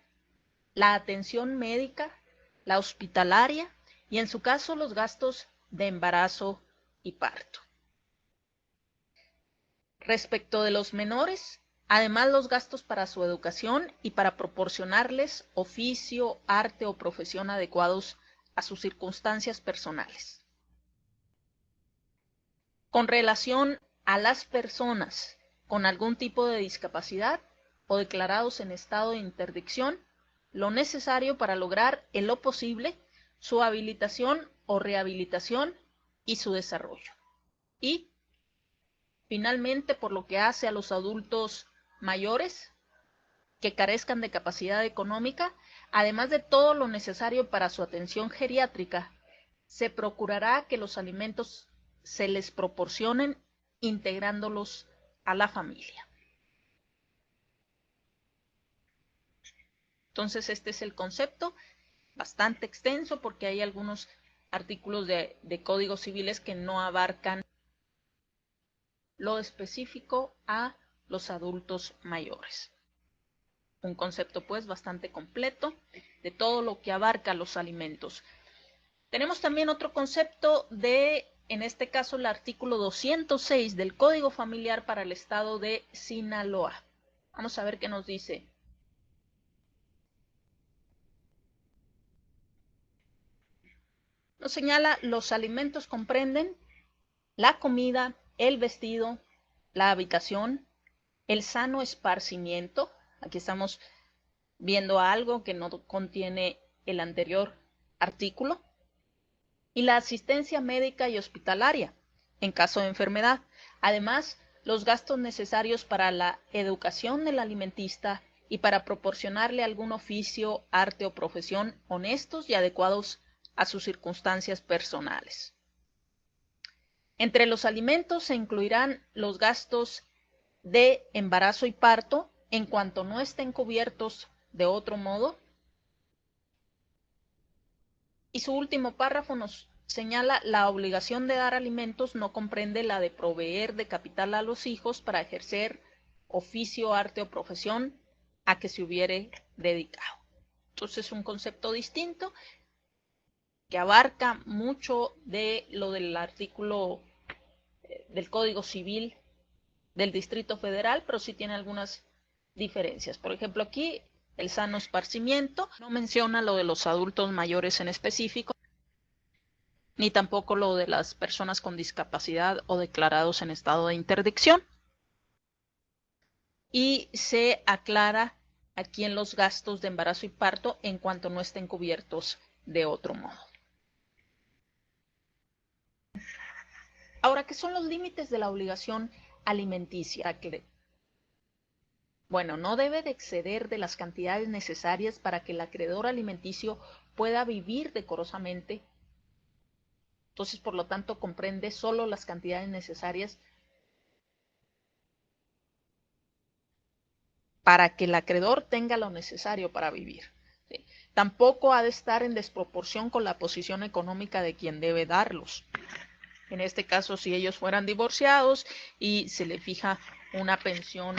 la atención médica, la hospitalaria y en su caso los gastos de embarazo y parto. Respecto de los menores, además los gastos para su educación y para proporcionarles oficio, arte o profesión adecuados a sus circunstancias personales. Con relación a las personas con algún tipo de discapacidad o declarados en estado de interdicción, lo necesario para lograr en lo posible su habilitación o rehabilitación y su desarrollo. Y, finalmente, por lo que hace a los adultos mayores que carezcan de capacidad económica, además de todo lo necesario para su atención geriátrica, se procurará que los alimentos se les proporcionen integrándolos a la familia. Entonces, este es el concepto, bastante extenso porque hay algunos artículos de códigos civiles que no abarcan lo específico a los adultos mayores. Un concepto pues bastante completo de todo lo que abarca los alimentos. Tenemos también otro concepto de, en este caso, el artículo 206 del Código Familiar para el Estado de Sinaloa. Vamos a ver qué nos dice. Nos señala, los alimentos comprenden la comida, el vestido, la habitación, el sano esparcimiento. Aquí estamos viendo algo que no contiene el anterior artículo. Y la asistencia médica y hospitalaria en caso de enfermedad. Además, los gastos necesarios para la educación del alimentista y para proporcionarle algún oficio, arte o profesión honestos y adecuados a sus circunstancias personales. Entre los alimentos se incluirán los gastos de embarazo y parto en cuanto no estén cubiertos de otro modo. Y su último párrafo nos señala, la obligación de dar alimentos no comprende la de proveer de capital a los hijos para ejercer oficio, arte o profesión a que se hubiere dedicado. Entonces es un concepto distinto que abarca mucho de lo del artículo del Código Civil del Distrito Federal, pero sí tiene algunas diferencias. Por ejemplo, aquí el sano esparcimiento no menciona lo de los adultos mayores en específico, ni tampoco lo de las personas con discapacidad o declarados en estado de interdicción. Y se aclara aquí en los gastos de embarazo y parto en cuanto no estén cubiertos de otro modo. Ahora, ¿qué son los límites de la obligación alimenticia? Bueno, no debe de exceder de las cantidades necesarias para que el acreedor alimenticio pueda vivir decorosamente. Entonces, por lo tanto, comprende solo las cantidades necesarias para que el acreedor tenga lo necesario para vivir. ¿Sí? Tampoco ha de estar en desproporción con la posición económica de quien debe darlos. En este caso, si ellos fueran divorciados y se le fija una pensión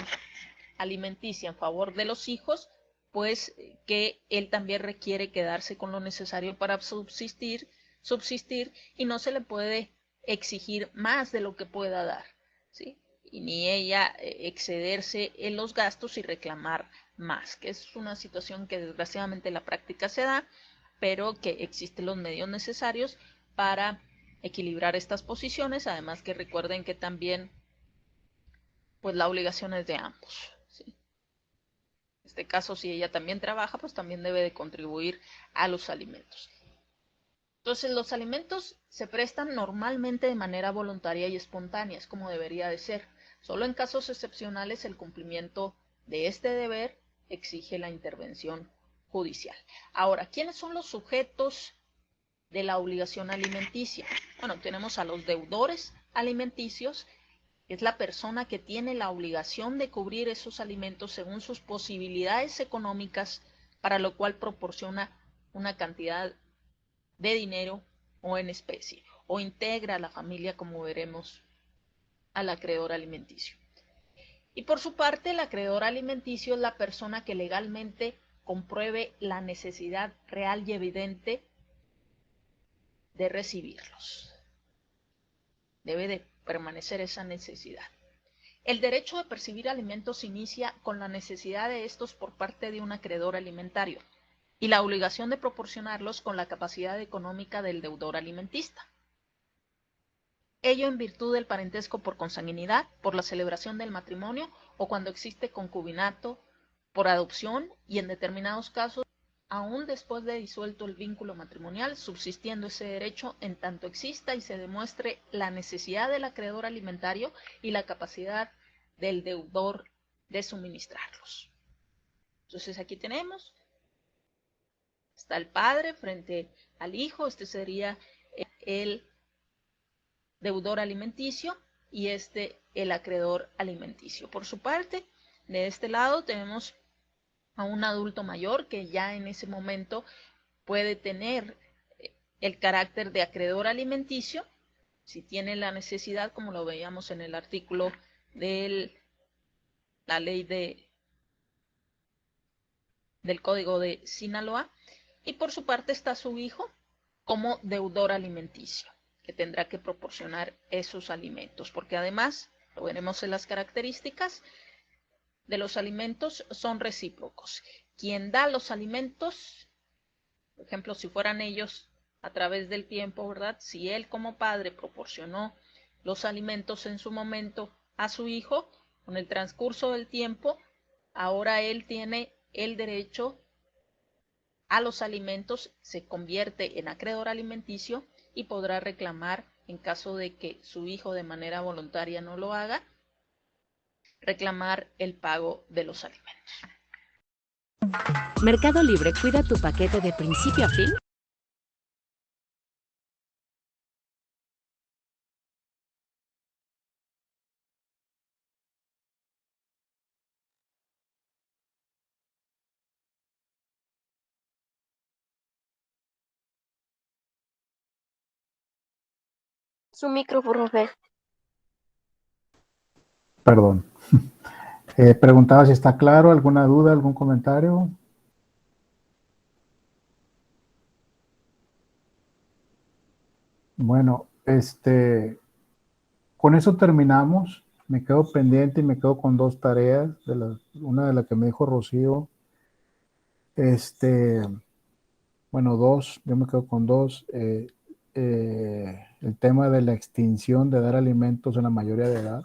alimenticia en favor de los hijos, pues que él también requiere quedarse con lo necesario para subsistir y no se le puede exigir más de lo que pueda dar, ¿sí? Y ni ella excederse en los gastos y reclamar más, que es una situación que desgraciadamente en la práctica se da, pero que existen los medios necesarios para equilibrar estas posiciones, además que recuerden que también pues la obligación es de ambos, ¿sí? En este caso, si ella también trabaja, pues también debe de contribuir a los alimentos. Entonces, los alimentos se prestan normalmente de manera voluntaria y espontánea, es como debería de ser. Solo en casos excepcionales el cumplimiento de este deber exige la intervención judicial. Ahora, ¿quiénes son los sujetos de la obligación alimenticia? Bueno, tenemos a los deudores alimenticios, que es la persona que tiene la obligación de cubrir esos alimentos según sus posibilidades económicas, para lo cual proporciona una cantidad de dinero o en especie, o integra a la familia, como veremos, al acreedor alimenticio. Y por su parte, el acreedor alimenticio es la persona que legalmente compruebe la necesidad real y evidente de recibirlos. Debe de permanecer esa necesidad. El derecho de percibir alimentos inicia con la necesidad de estos por parte de un acreedor alimentario y la obligación de proporcionarlos con la capacidad económica del deudor alimentista. Ello en virtud del parentesco por consanguinidad, por la celebración del matrimonio o cuando existe concubinato, por adopción y en determinados casos, aún después de disuelto el vínculo matrimonial, subsistiendo ese derecho en tanto exista y se demuestre la necesidad del acreedor alimentario y la capacidad del deudor de suministrarlos. Entonces aquí tenemos, está el padre frente al hijo, este sería el deudor alimenticio y el acreedor alimenticio. Por su parte, de este lado tenemos a un adulto mayor que ya en ese momento puede tener el carácter de acreedor alimenticio, si tiene la necesidad, como lo veíamos en el artículo de la ley del Código de Sinaloa, y por su parte está su hijo como deudor alimenticio, que tendrá que proporcionar esos alimentos, porque además, lo veremos en las características de los alimentos, son recíprocos. Quien da los alimentos, por ejemplo, si fueran ellos a través del tiempo, ¿verdad? Si él como padre proporcionó los alimentos en su momento a su hijo, con el transcurso del tiempo, ahora él tiene el derecho a los alimentos, se convierte en acreedor alimenticio y podrá reclamar, en caso de que su hijo de manera voluntaria no lo haga, reclamar el pago de los alimentos. Mercado Libre cuida tu paquete de principio a fin. Su micrófono, Fer. Perdón. Preguntaba si está claro, alguna duda, algún comentario. Bueno, con eso terminamos. Me quedo pendiente y me quedo con dos tareas, una de la que me dijo Rocío. Bueno, dos, yo me quedo con dos. El tema de la extinción de dar alimentos en la mayoría de edad.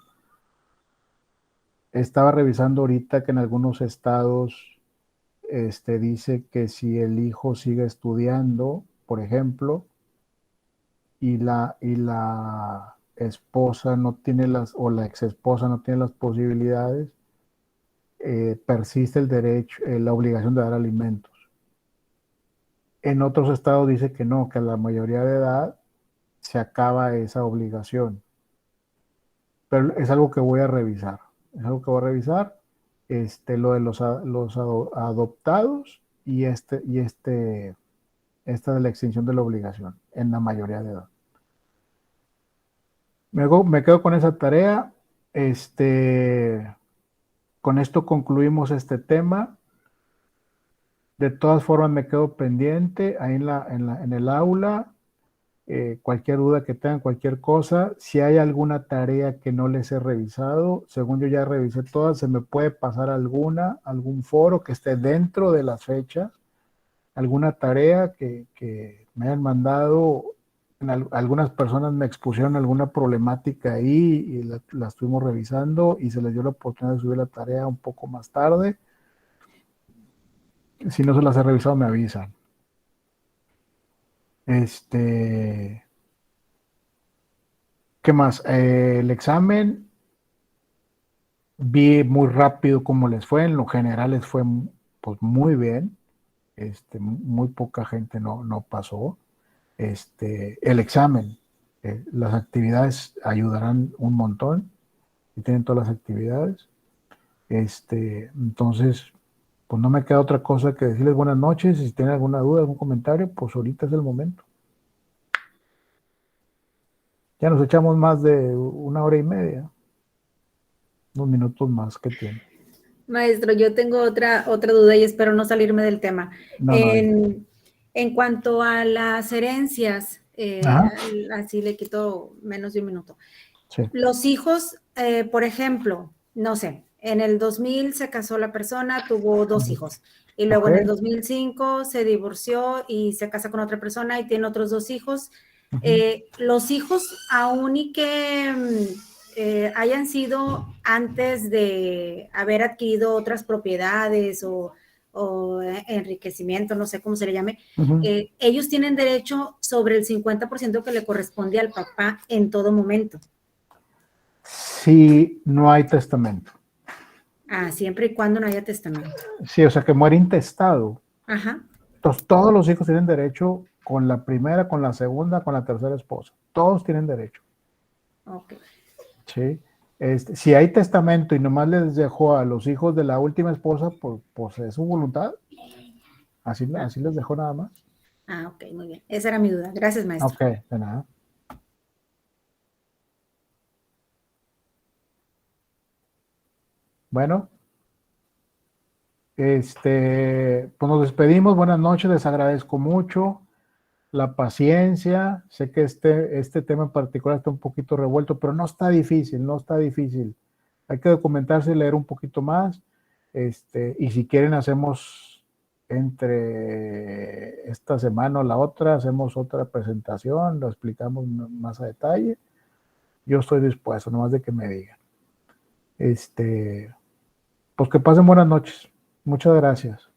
Estaba revisando ahorita que en algunos estados dice que si el hijo sigue estudiando, por ejemplo, y la esposa no tiene o la ex esposa no tiene las posibilidades, persiste el derecho, la obligación de dar alimentos. En otros estados dice que no, que a la mayoría de edad se acaba esa obligación. Pero es algo que voy a revisar. Es algo que voy a revisar. Lo de los adoptados y esta de la extinción de la obligación en la mayoría de edad. Me quedo con esa tarea. Con esto concluimos este tema. De todas formas, me quedo pendiente ahí en el aula. Cualquier duda que tengan, cualquier cosa. Si hay alguna tarea que no les he revisado, según yo ya revisé todas, se me puede pasar algún foro que esté dentro de las fechas, alguna tarea que me hayan mandado. Algunas personas me expusieron alguna problemática ahí y la estuvimos revisando y se les dio la oportunidad de subir la tarea un poco más tarde. Si no se las he revisado, me avisan. ¿Qué más? El examen Vi muy rápido cómo les fue, en lo general les fue pues muy bien, muy poca gente no pasó. El examen, las actividades ayudarán un montón, y tienen todas las actividades. Entonces, pues no me queda otra cosa que decirles buenas noches, y si tienen alguna duda, algún comentario, pues ahorita es el momento. Ya nos echamos más de 1 hora y media, unos minutos más que tiene. Maestro, yo tengo otra duda y espero no salirme del tema. No, En cuanto a las herencias, así le quito menos de un minuto. Sí. Los hijos, por ejemplo, no sé, en el 2000 se casó la persona, tuvo 2 hijos, y luego en el 2005 se divorció y se casa con otra persona y tiene otros 2 hijos. Los hijos, aún y que hayan sido antes de haber adquirido otras propiedades o enriquecimiento, no sé cómo se le llame, ellos tienen derecho sobre el 50% que le corresponde al papá en todo momento. Si no hay testamento. Siempre y cuando no haya testamento. Sí, o sea, que muere intestado. Ajá. Entonces, todos los hijos tienen derecho con la primera, con la segunda, con la tercera esposa. Todos tienen derecho. Ok. Sí. Si hay testamento y nomás les dejó a los hijos de la última esposa, pues es su voluntad. Así les dejó nada más. Ok, muy bien. Esa era mi duda. Gracias, maestro. Ok, de nada. Bueno, pues nos despedimos. Buenas noches, les agradezco mucho la paciencia. Sé que este tema en particular está un poquito revuelto, pero no está difícil, no está difícil. Hay que documentarse y leer un poquito más. Y si quieren, hacemos entre esta semana o la otra, hacemos otra presentación, lo explicamos más a detalle. Yo estoy dispuesto, nomás de que me digan. Pues que pasen buenas noches. Muchas gracias.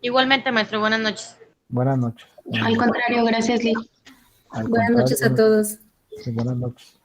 Igualmente, maestro, buenas noches. Buenas noches. Al contrario, gracias, Lee. Buenas noches a todos. Sí, buenas noches.